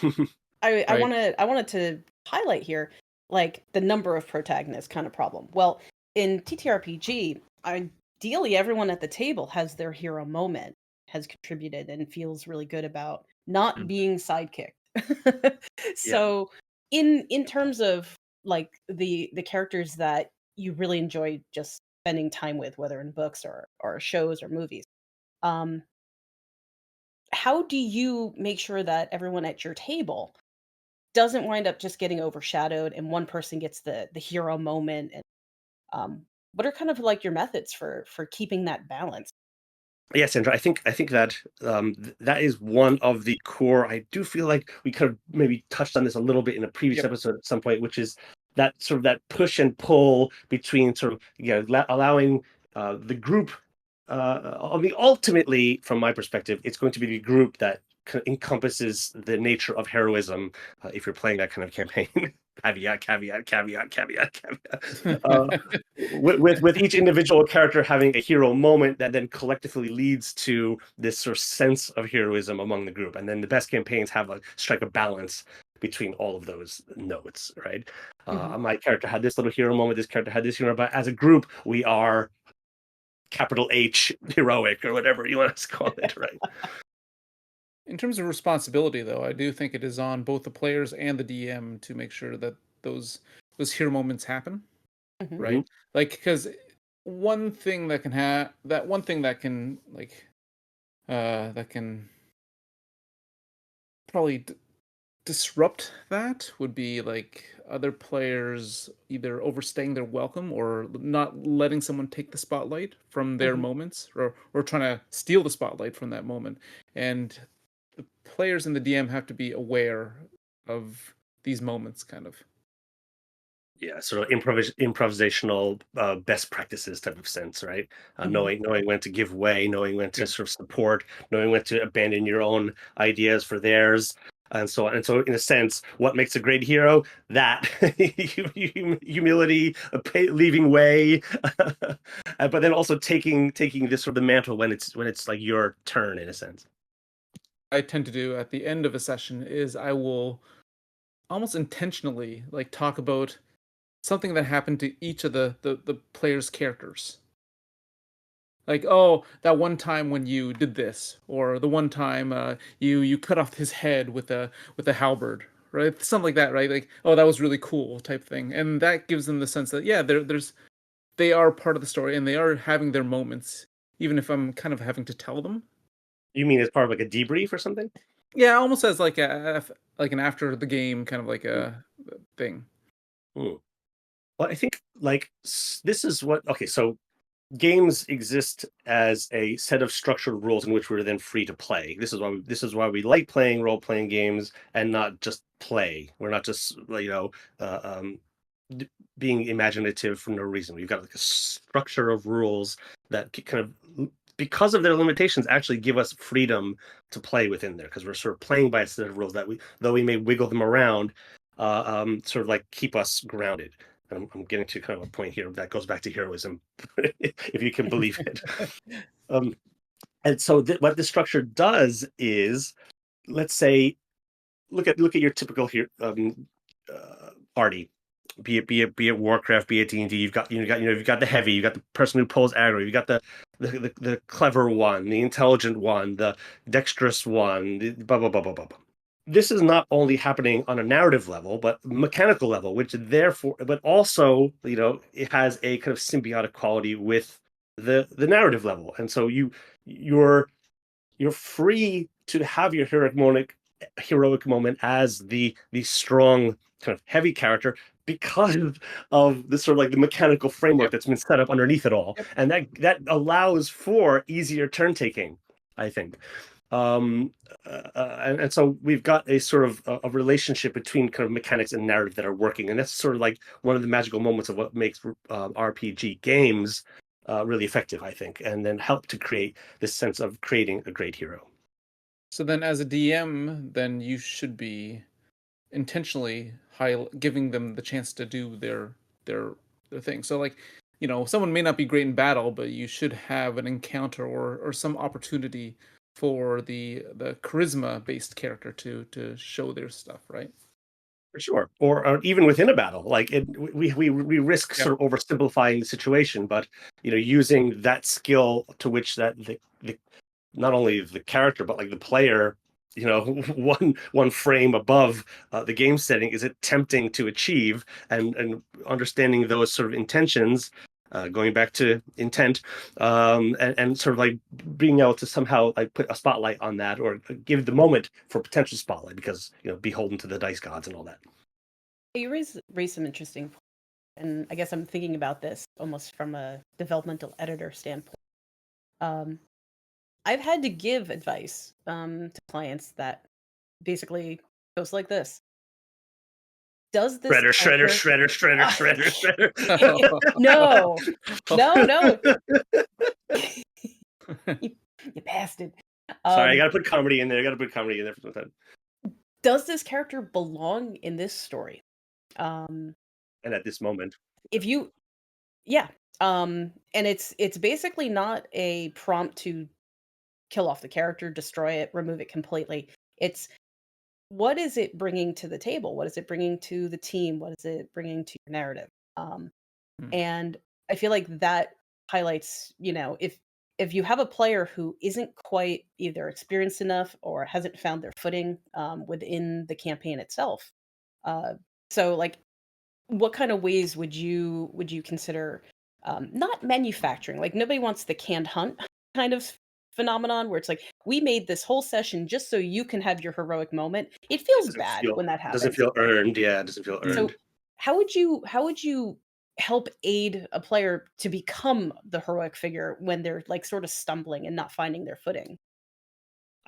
actually, I Right? wanted to highlight here, like, the number of protagonists kind of problem. Well, in TTRPG, ideally everyone at the table has their hero moment, has contributed, and feels really good about not Mm. being sidekicked. Yeah. So in terms of like the characters that you really enjoy just spending time with, whether in books or shows or movies, um, how do you make sure that everyone at your table doesn't wind up just getting overshadowed and one person gets the hero moment? And what are kind of like your methods for keeping that balance? Yes, Sandra, I think that that is one of the core. I do feel like we could have maybe touched on this a little bit in a previous Yep. episode at some point, which is that sort of that push and pull between sort of allowing the group. I mean, ultimately, from my perspective, it's going to be the group that encompasses the nature of heroism. If you're playing that kind of campaign, caveat, caveat, caveat, caveat, caveat. With each individual character having a hero moment that then collectively leads to this sort of sense of heroism among the group, and then the best campaigns have a strike a balance between all of those notes, right? Hmm. My character had this little hero moment, this character had this hero, but as a group, we are capital H heroic or whatever you want to call it, right? In terms of responsibility, though, I do think it is on both the players and the DM to make sure that those hero moments happen, Hmm. Mhm. right? Like, because one thing that can have that one thing that can like that can probably disrupt that would be like other players either overstaying their welcome or not letting someone take the spotlight from their Hmm. moments, or trying to steal the spotlight from that moment. And the players and the DM have to be aware of these moments, kind of. Yeah, sort of improvisational best practices type of sense, right? Hmm. Knowing when to give way, knowing when Yeah. to sort of support, knowing when to abandon your own ideas for theirs, and so on. And so, in a sense, what makes a great hero? That humility, leaving way, but then also taking this sort of the mantle when it's like your turn, in a sense. I tend to do at the end of a session is I will almost intentionally like talk about something that happened to each of the players' characters. Like, oh, that one time when you did this, or the one time you cut off his head with a halberd, right? Something like that, right? Like, oh, that was really cool, type thing, and that gives them the sense that yeah, they are part of the story and they are having their moments, even if I'm kind of having to tell them. You mean as part of like a debrief or something? Yeah, almost as like like an after the game kind of like Hmm. a thing. Hmm. Well, I think like this is what. Okay, so games exist as a set of structured rules in which we're then free to play. This is why we like playing role playing games and not just play. We're not just uh, um, d- being imaginative for no reason. We've got like a structure of rules that kind of, because of their limitations, actually give us freedom to play within there because we're sort of playing by a set of rules that though we may wiggle them around, sort of like keep us grounded. I'm getting to kind of a point here that goes back to heroism, if you can believe it. Um, and so what this structure does is, let's say, look at your typical here party, be it Warcraft, be it D&D. You've got the heavy, you've got the person who pulls aggro, you've got the clever one, the intelligent one, the dexterous one, blah blah blah blah blah. Blah. This is not only happening on a narrative level, but mechanical level, which therefore, but also, it has a kind of symbiotic quality with the narrative level, and so you're you're free to have your heroic moment as the strong kind of heavy character because of the sort of like the mechanical framework Yep. that's been set up underneath it all, Yep. and that allows for easier turn taking, I think. And so we've got a sort of a relationship between kind of mechanics and narrative that are working, and that's sort of like one of the magical moments of what makes RPG games really effective, I think, and then help to create this sense of creating a great hero. So then, as a DM, then you should be intentionally giving them the chance to do their their thing. So like, someone may not be great in battle, but you should have an encounter or some opportunity for the charisma based character to show their stuff, right? For sure, or even within a battle, like we risk Yep. sort of oversimplifying the situation, but using that skill to which that the not only the character but like the player one frame above the game setting, is it tempting to achieve? And understanding those sort of intentions, going back to intent, and sort of like being able to somehow like put a spotlight on that, or give the moment for potential spotlight, because beholden to the dice gods and all that. You raise some interesting points, and I guess I'm thinking about this almost from a developmental editor standpoint. I've had to give advice to clients that basically goes like this. Does this Shredder, character... shredder. No, no, you bastard. Sorry, I gotta put comedy in there. I gotta put comedy in there for some time. Does this character belong in this story? Um, And at this moment, if you, yeah, and it's basically not a prompt to kill off the character, destroy it, remove it completely. It's, what is it bringing to the table? What is it bringing to the team? What is it bringing to your narrative? Hmm. And I feel like that highlights, if you have a player who isn't quite either experienced enough or hasn't found their footing within the campaign itself. Uh, so, like, what kind of ways would you consider not manufacturing? Like, nobody wants the canned hunt kind of phenomenon where it's like, we made this whole session just so you can have your heroic moment. It feels bad when that doesn't happens. feel earned. Yeah, it doesn't feel So earned. how would you help aid a player to become the heroic figure when they're like sort of stumbling and not finding their footing?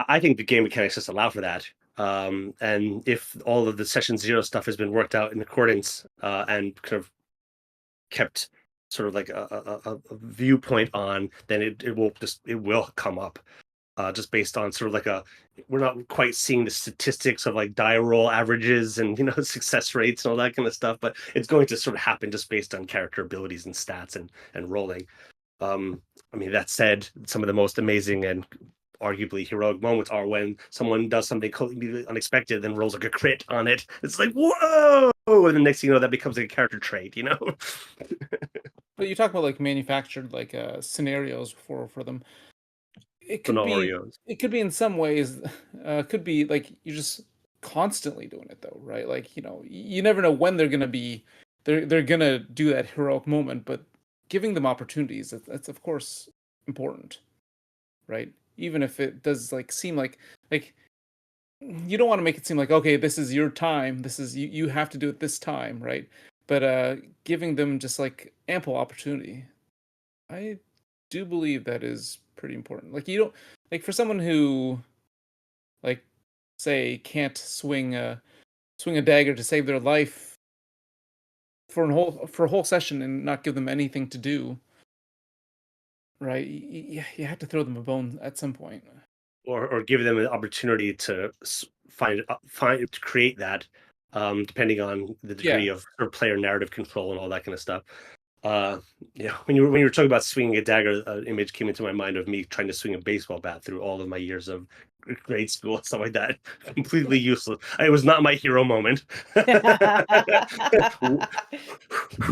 I think the game mechanics just allow for that. And if all of the session zero stuff has been worked out in accordance, and kind of kept sort of like a viewpoint on, then it will come up. Just based on sort of like we're not quite seeing the statistics of like die roll averages and success rates and all that kind of stuff, but it's going to sort of happen just based on character abilities and stats and rolling. I mean, that said, some of the most amazing and arguably heroic moments are when someone does something completely unexpected, then rolls like a crit on it. It's like, whoa! And the next thing you know, that becomes like a character trait. But you talk about like manufactured like scenarios for them. It could be Scenarios. it could be in some ways, could be like you're just constantly doing it though, right? Like, you never know when they're gonna do that heroic moment, but giving them opportunities, that's of course important, right? Even if it does like seem like you don't want to make it seem like, okay, this is your time, this is you have to do it this time, right? But giving them just like ample opportunity, I do believe that is pretty important. Like, you don't, like, for someone who, like, say can't swing a dagger to save their life for a whole session and not give them anything to do, right? You have to throw them a bone at some point. Or give them an opportunity to find to create that, depending on the Yeah. degree of sort of player narrative control and all that kind of stuff. uh when you were talking about swinging a dagger, image came into my mind of me trying to swing a baseball bat through all of my years of grade school and stuff like that. Completely useless. It was not my hero moment.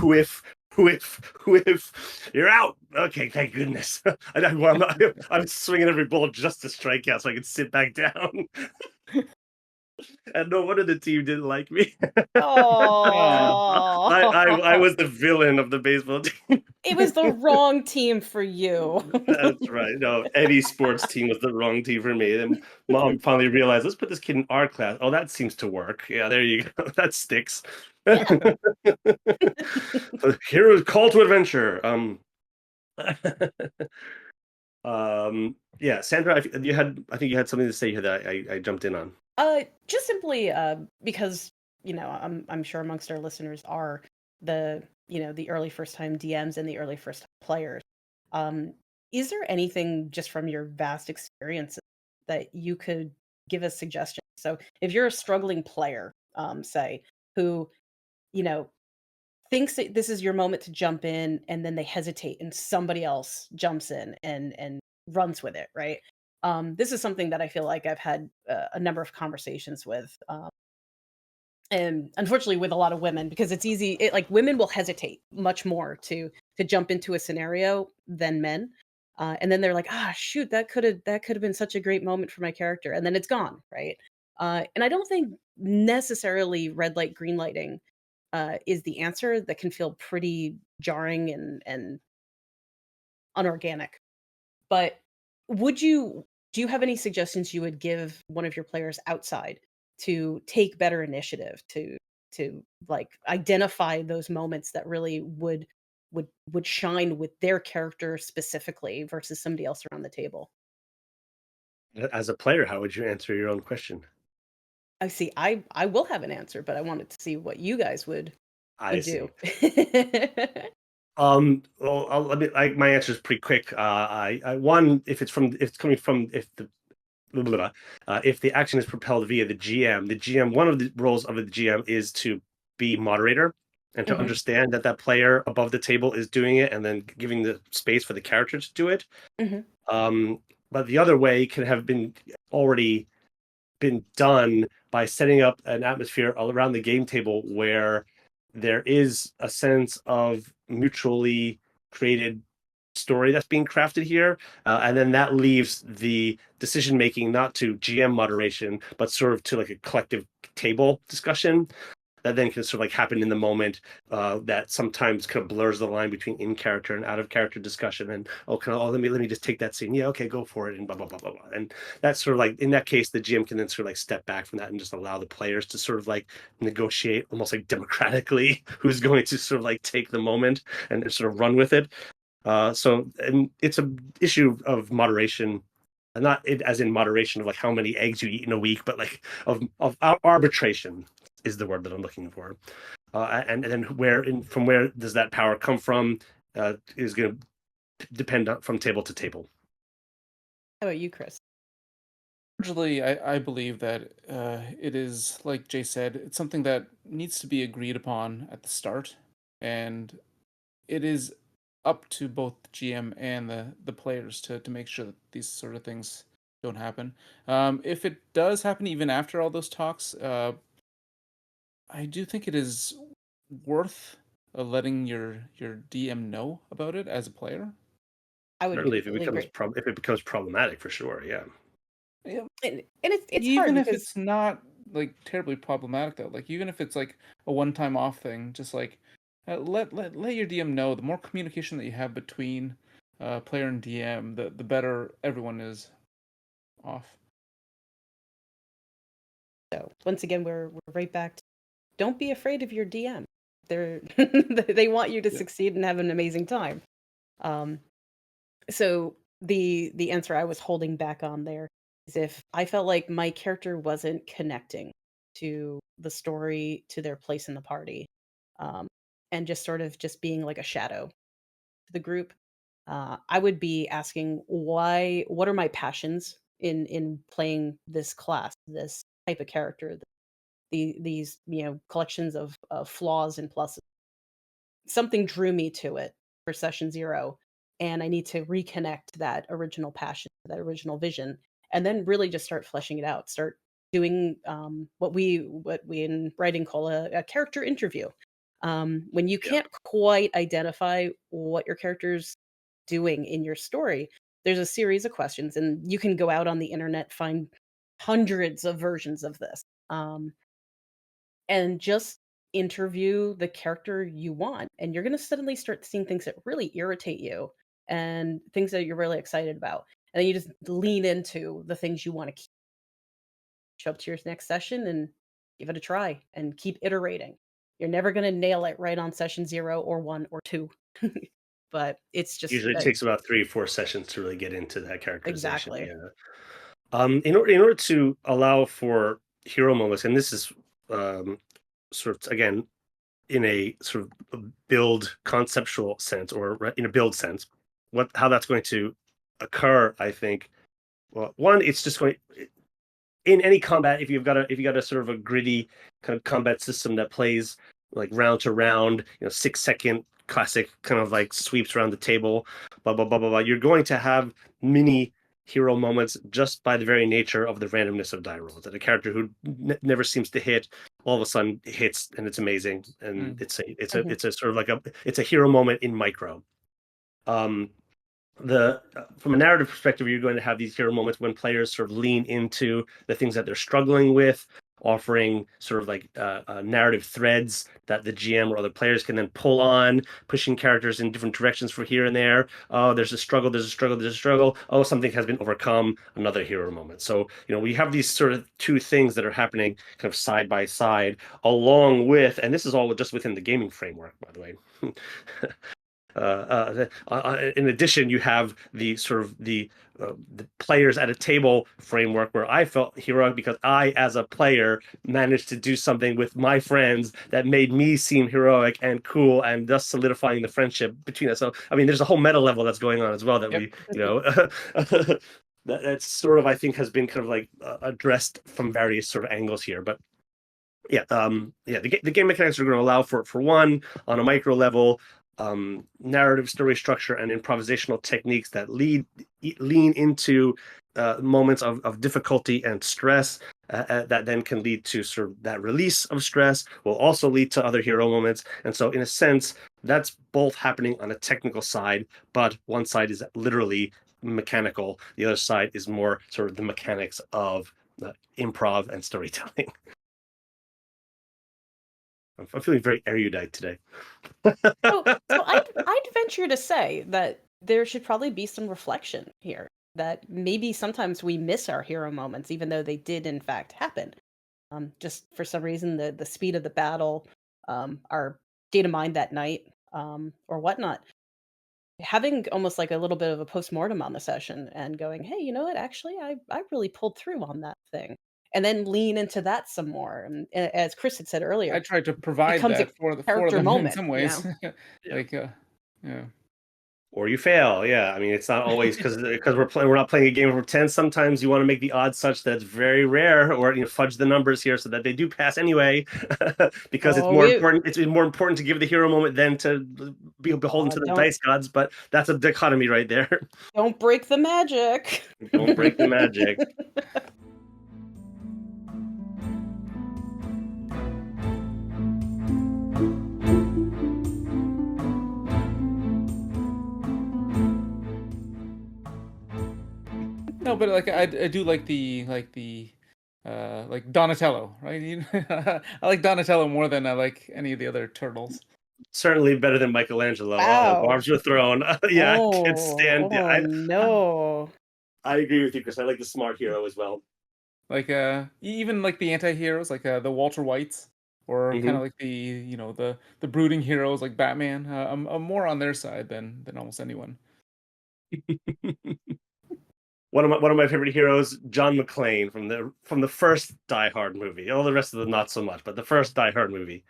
whiff, whiff, you're out. Okay, thank goodness. I'm swinging every ball just to strike out so I can sit back down. And no wonder the team didn't like me. Oh, I was the villain of the baseball team. it was the wrong team for you. That's right. No, any sports team was the wrong team for me. Then mom finally realized, let's put this kid in our class. Oh, that seems to work. Yeah, there you go. That sticks. Hero's call to adventure. Yeah, Sandra, I think you had something to say here that I jumped in on. Just simply because I'm sure amongst our listeners are the early first time DMs and the early first time players. Um, is there anything just from your vast experience that you could give us suggestions? So if you're a struggling player, say, who you know thinks that this is your moment to jump in, and then they hesitate and somebody else jumps in and runs with it, right? This is something that I feel like I've had a number of conversations with, and unfortunately with a lot of women, because it's easy, like, women will hesitate much more to jump into a scenario than men. And then they're like, ah, shoot, that could have been such a great moment for my character, and then it's gone, right? And I don't think necessarily red light, green lighting is the answer. That can feel pretty jarring and unorganic. But would you do you have any suggestions you would give one of your players outside to take better initiative to like identify those moments that really would shine with their character specifically versus somebody else around the table? As a player, how would you answer your own question? I see. I will have an answer, but I wanted to see what you guys I would do. see. Well, let me. My answer is pretty quick. One, if it's coming from, if the blah, blah, blah, if the action is propelled via the GM, one of the roles of the GM is to be moderator and to Mhm, understand that that player above the table is doing it, and then giving the space for the character to do it. mhm. Um, but the other way can have been already been done by setting up an atmosphere around the game table where there is a sense of mutually created story that's being crafted here, and then that leaves the decision making not to GM moderation, but sort of to like a collective table discussion that then can sort of like happen in the moment, that sometimes kind of blurs the line between in character and out of character discussion. And let me just take that scene. Yeah, okay, go for it, and blah blah blah blah blah. And that's sort of like, in that case, the GM can then sort of like step back from that and just allow the players to sort of like negotiate almost like democratically who's going to sort of like take the moment and sort of run with it. And it's a issue of moderation, and not it as in moderation of like how many eggs you eat in a week, but like of arbitration is the word that I'm looking for. And then from where does that power come from, is going to depend on, from table to table. How about you, Chris? Largely, I believe that it is, like Jay said, it's something that needs to be agreed upon at the start, and it is up to both the GM and the players to make sure that these sort of things don't happen. If it does happen even after all those talks, I do think it is worth letting your DM know about it as a player. I would Certainly, completely agree. if it becomes problematic, for sure. Yeah. Yeah, And it's hard even if because it's not like terribly problematic though, like even if it's like a one-time off thing, just like let your DM know. The more communication that you have between player and DM, the better everyone is off. so once again we're right back to don't be afraid of your DM. They're they want you to Yeah. succeed and have an amazing time. Um, so the answer I was holding back on there is if I felt like my character wasn't connecting to the story, to their place in the party, um, and just sort of just being like a shadow to the group, I would be asking why. What are my passions in playing this class, this type of character? These collections of flaws and pluses. Something drew me to it for session 0, and I need to reconnect that original passion, that original vision, and then really just start fleshing it out, start doing, what we in writing call a character interview. When you Yeah. can't quite identify what your character's doing in your story, there's a series of questions, and you can go out on the internet, find hundreds of versions of this. And just interview the character you want, and you're gonna suddenly start seeing things that really irritate you and things that you're really excited about. And then you just lean into the things you want to keep, show up to your next session and give it a try and keep iterating. You're never gonna nail it right on session 0 or 1 or 2. But it's just Usually it takes about 3 or 4 sessions to really get into that characterization. exactly. Yeah. In order to allow for hero moments, and this is um, sort of again in a sort of a build conceptual sense, or in a build sense, what how that's going to occur, I think. Well, one, it's just going in any combat, if you got a sort of a gritty kind of combat system that plays like round to round, 6 second classic kind of like sweeps around the table, blah blah blah blah blah. You're going to have mini hero moments just by the very nature of the randomness of die rolls. That a character who never seems to hit all of a sudden hits, and it's amazing, and Mm. it's a Mhm. it's a sort of like it's a hero moment in micro. Um, from a narrative perspective, you're going to have these hero moments when players sort of lean into the things that they're struggling with, offering sort of like narrative threads that the GM or other players can then pull on, pushing characters in different directions from here and there. Oh, there's a struggle, there's a struggle, there's a struggle. Oh, something has been overcome, another hero moment. So, we have these sort of two things that are happening kind of side by side, along with, and this is all just within the gaming framework, by the way. In addition, you have the sort of the players at a table framework where I felt heroic because I, as a player, managed to do something with my friends that made me seem heroic and cool, and thus solidifying the friendship between us. So, I mean, there's a whole meta level that's going on as well that Yep. that's sort of, I think, has been kind of like addressed from various sort of angles here, but. Yeah, the game mechanics are going to allow for one, on a micro level, narrative story structure and improvisational techniques that lean into moments of difficulty and stress that then can lead to sort of that release of stress, will also lead to other hero moments. And so, in a sense, that's both happening on a technical side, but one side is literally mechanical. The other side is more sort of the mechanics of improv and storytelling. I'm feeling very erudite today. So I'd venture to say that there should probably be some reflection here. That maybe sometimes we miss our hero moments, even though they did in fact happen. Just for some reason, the speed of the battle, our state of mind that night, or whatnot. Having almost like a little bit of a postmortem on the session and going, hey, you know what? Actually, I really pulled through on that thing, and then lean into that some more. And as Chris had said I earlier, tried to provide becomes a that for character them in moment. some You ways. know. Like, yeah. Or you fail. Yeah, I mean, it's not always because we're not playing a game of 10. Sometimes you want to make the odds such that it's very rare, or fudge the numbers here so that they do pass anyway, because it's Oh, more important. It's more important to give the hero moment than to be beholden to the don't dice gods. But that's a dichotomy right there. don't break the magic. Don't break the magic. No, but like I do like the like Donatello, right? I like Donatello more than I like any of the other turtles. Certainly better than Michelangelo. Wow. Arms were thrown. Yeah, I can't stand. Yeah, Oh no. I agree with you, Chris. I like the smart hero as well. Like even like the anti-heroes, like the Walter Whites, or kind Mm-hmm. of like the the brooding heroes like Batman. I'm more on their side than almost anyone. One of my favorite heroes, John McClane from the first Die Hard movie. All the rest of them not so much, but the first Die Hard movie.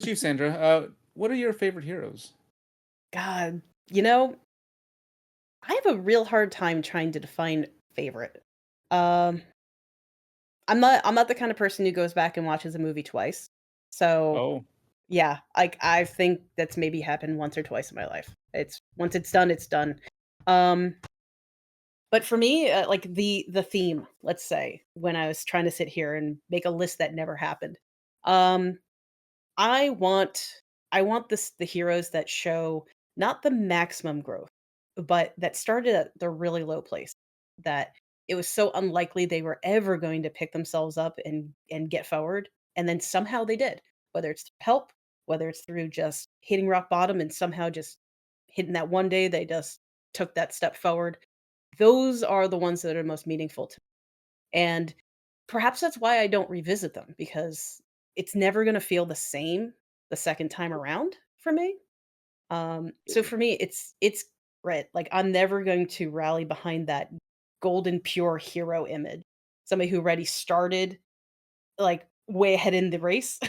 Chief Sandra, what are your favorite heroes? God, I have a real hard time trying to define favorite. Um, I'm not the kind of person who goes back and watches a movie twice. So Oh, yeah, I think that's maybe happened once or twice in my life. It's once it's done, it's done. Um, but for me, like the theme, let's say, when I was trying to sit here and make a list that never happened, um, I want the heroes that show not the maximum growth, but that started at the really low place. That it was so unlikely they were ever going to pick themselves up and get forward, and then somehow they did. Whether it's through help, whether it's through just hitting rock bottom and somehow just hitting that one day they just took that step forward. Those are the ones that are most meaningful to me. And perhaps that's why I don't revisit them because it's never going to feel the same the second time around for me. So for me, it's right. Like I'm never going to rally behind that golden pure hero image. Somebody who already started like way ahead in the race.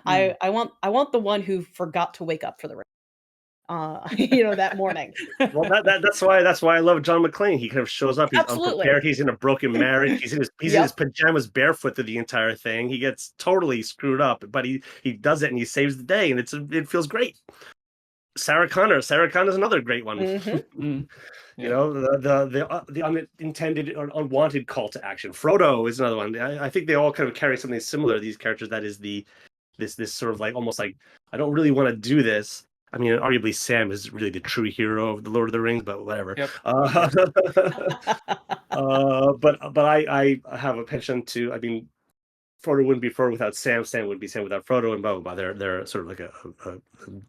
mm. I want the one who forgot to wake up for the race. That morning. Well, that's why I love John McClane. He kind of shows up. He's Absolutely. unprepared. He's in a broken marriage. He's in his Yep. pajamas, barefoot through the entire thing. He gets totally screwed up, but he does it and he saves the day, and it feels great. Sarah Connor. Sarah Connor is another great one. Hmm. Mm. You Yeah. know, the unintended or unwanted call to action. Frodo is another one. I think they all kind of carry something similar. These characters, that is this sort of like almost like I don't really want to do this, I mean, arguably Sam is really the true hero of the Lord of the Rings, but whatever. Yep. But I have a penchant to. I mean, Frodo wouldn't be Frodo without Sam. Sam would be Sam without Frodo, and blah blah blah. They're sort of like a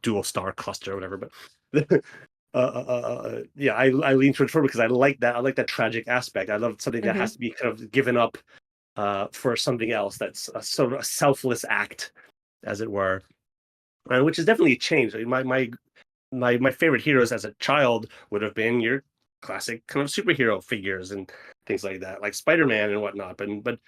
dual star cluster or whatever. But yeah, I lean towards Frodo because I like that. I like that tragic aspect. I love something that Mhm. has to be kind of given up for something else. That's a sort of a selfless act, as it were, which has definitely changed. I mean, my favorite heroes as a child would have been your classic kind of superhero figures and things like that, like Spider-Man and whatnot. But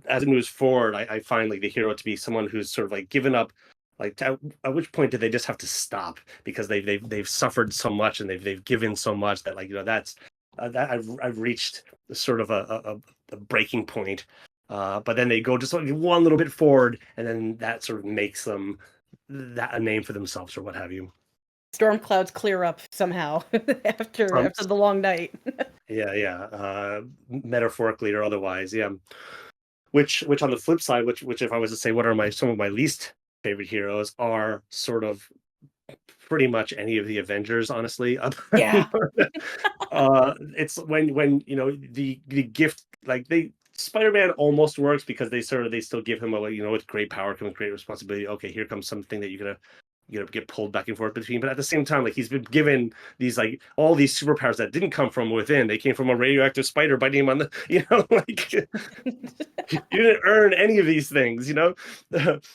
as it moves forward, I find like the hero to be someone who's sort of like given up. Like at which point did they just have to stop because they've suffered so much and they've given so much that, like, that's that I've reached sort of a breaking point. But then they go just like one little bit forward, and then that sort of makes them that a name for themselves or what have you. Storm clouds clear up somehow after Um, the long night. yeah, metaphorically or otherwise, yeah. Which on the flip side, which if I was to say what are some of my least favorite heroes, are sort of pretty much any of the Avengers, honestly. Yeah. It's when the gift, like they Spider-Man almost works because they still give him with great power comes great responsibility. Okay, here comes something that you're gonna get pulled back and forth between. But at the same time, like, he's been given these, like, all these superpowers that didn't come from within. They came from a radioactive spider biting him on the, like, you didn't earn any of these things,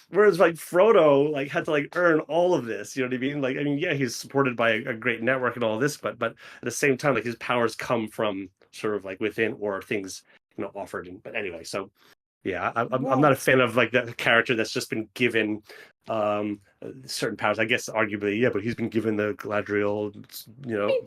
whereas like Frodo, like, had to like earn all of this. You know what I mean? Like, I mean, yeah, he's supported by a great network and all this, but at the same time, like, his powers come from sort of like within, or things offered. But anyway, so yeah, I'm not a fan of like the character that's just been given certain powers. I guess arguably, yeah, but he's been given the Galadriel,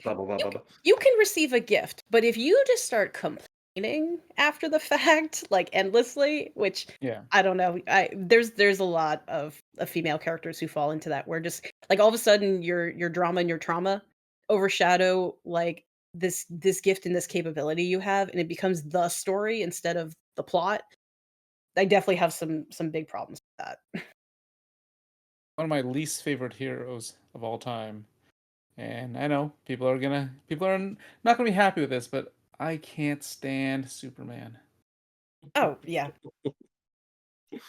blah blah blah You blah c blah. you can receive a gift, but if you just start complaining after the fact, like, endlessly, which Yeah. I don't know, there's a lot of female characters who fall into that, where just, like, all of a sudden your drama and your trauma overshadow, like, this gift and this capability you have, and it becomes the story instead of the plot. I definitely have some big problems with that. One of my least favorite heroes of all time. And I know people are not gonna be happy with this, but I can't stand Superman. Oh, yeah.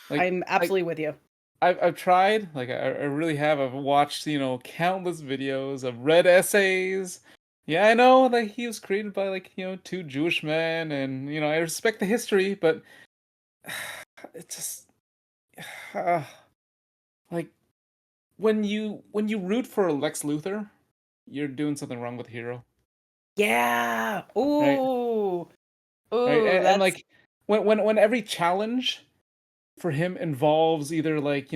Like I'm like absolutely with you. I've tried, like I really have. I've watched, countless videos. I've read essays. Yeah, I know that he was created by, like, two Jewish men, and I respect the history, but it's just uh, like when you root for Lex Luthor, you're doing something wrong with the hero, Yeah. right? Ooh. Right? Ooh, And that's like when every challenge for him involves either, like,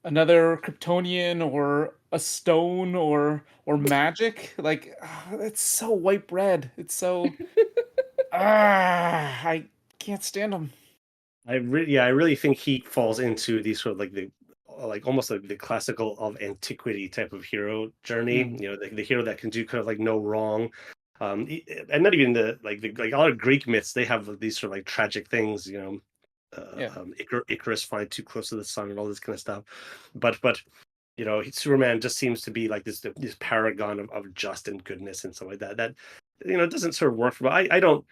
another Kryptonian or a stone or magic, like, it's so white bread. It's so I can't stand him. I really think he falls into these sort of like the like almost like the classical of antiquity type of hero journey. Mm, The hero that can do kind of like no wrong. And not even like a lot of Greek myths, they have these sort of like tragic things. yeah. Icarus flying too close to the sun and all this kind of stuff. But Superman just seems to be like this paragon of just and goodness and stuff like that. That doesn't sort of work for me. I don't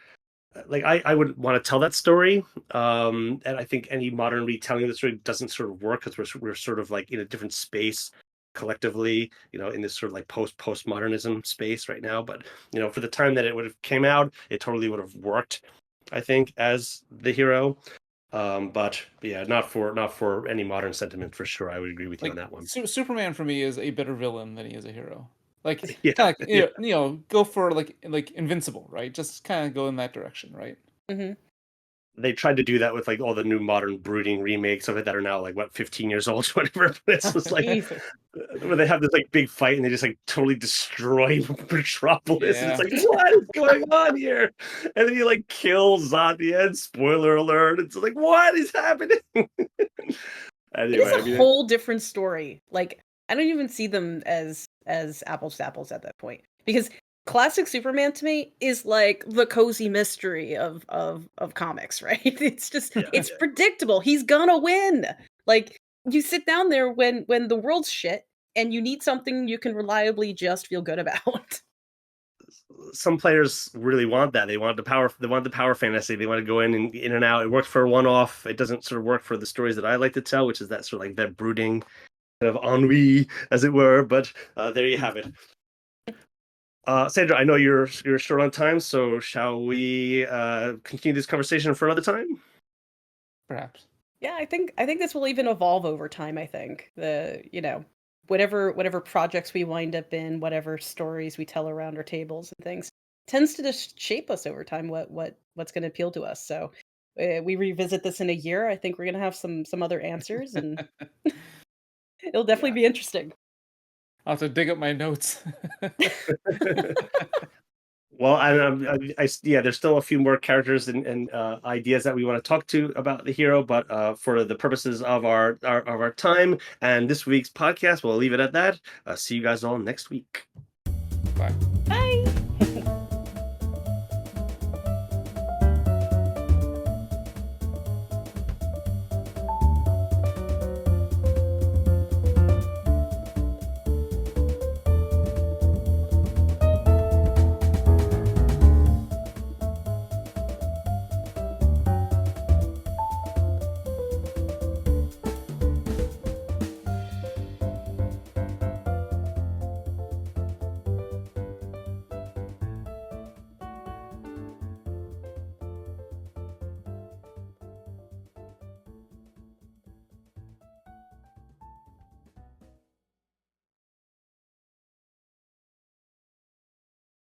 like I wouldn't want to tell that story. And I think any modern retelling of the story doesn't sort of work because we're sort of like in a different space collectively, in this sort of like postmodernism space right now. But for the time that it would have came out, it totally would have worked, I think, as the hero. But yeah, not for any modern sentiment for sure. I would agree with you on Like, that one. Superman for me is a better villain than he is a hero. Like, Yeah, kind of, yeah. go for like Invincible, right? Just kind of go in that direction, right? Mhm. They tried to do that with like all the new modern brooding remakes of it that are now like what 15 years old, whatever. But it's just like Jesus. where they have this like big fight and they just like totally destroy Metropolis, and it's Yeah. like, what is going on here? And then he like kills Zod at the end. Spoiler alert! It's like, what is happening? It is Anyway, I a mean, whole different story. Like, I don't even see them as apples to apples at that point. Because classic Superman to me is like the cozy mystery of comics, right? It's just yeah, it's yeah, predictable. He's gonna win. Like, you sit down there when the world's shit and you need something you can reliably just feel good about. Some players really want that. They want the power. They want the power fantasy. They want to go in and out. It works for a one-off. It doesn't sort of work for the stories that I like to tell, which is that sort of like that brooding kind of ennui, as it were. But there you have it. Sandra, I know you're short on time, so shall we continue this conversation for another time? Perhaps. Yeah, I think this will even evolve over time. I think whatever projects we wind up in, whatever stories we tell around our tables and things, tends to just shape us over time. What's going to appeal to us. So we revisit this in a year. I think we're going to have some other answers, and it'll definitely be interesting. I'll have to dig up my notes. Well, yeah, there's still a few more characters and ideas that we want to talk to about the hero, but for the purposes of our time and this week's podcast, we'll leave it at that. See you guys all next week. Bye. Bye.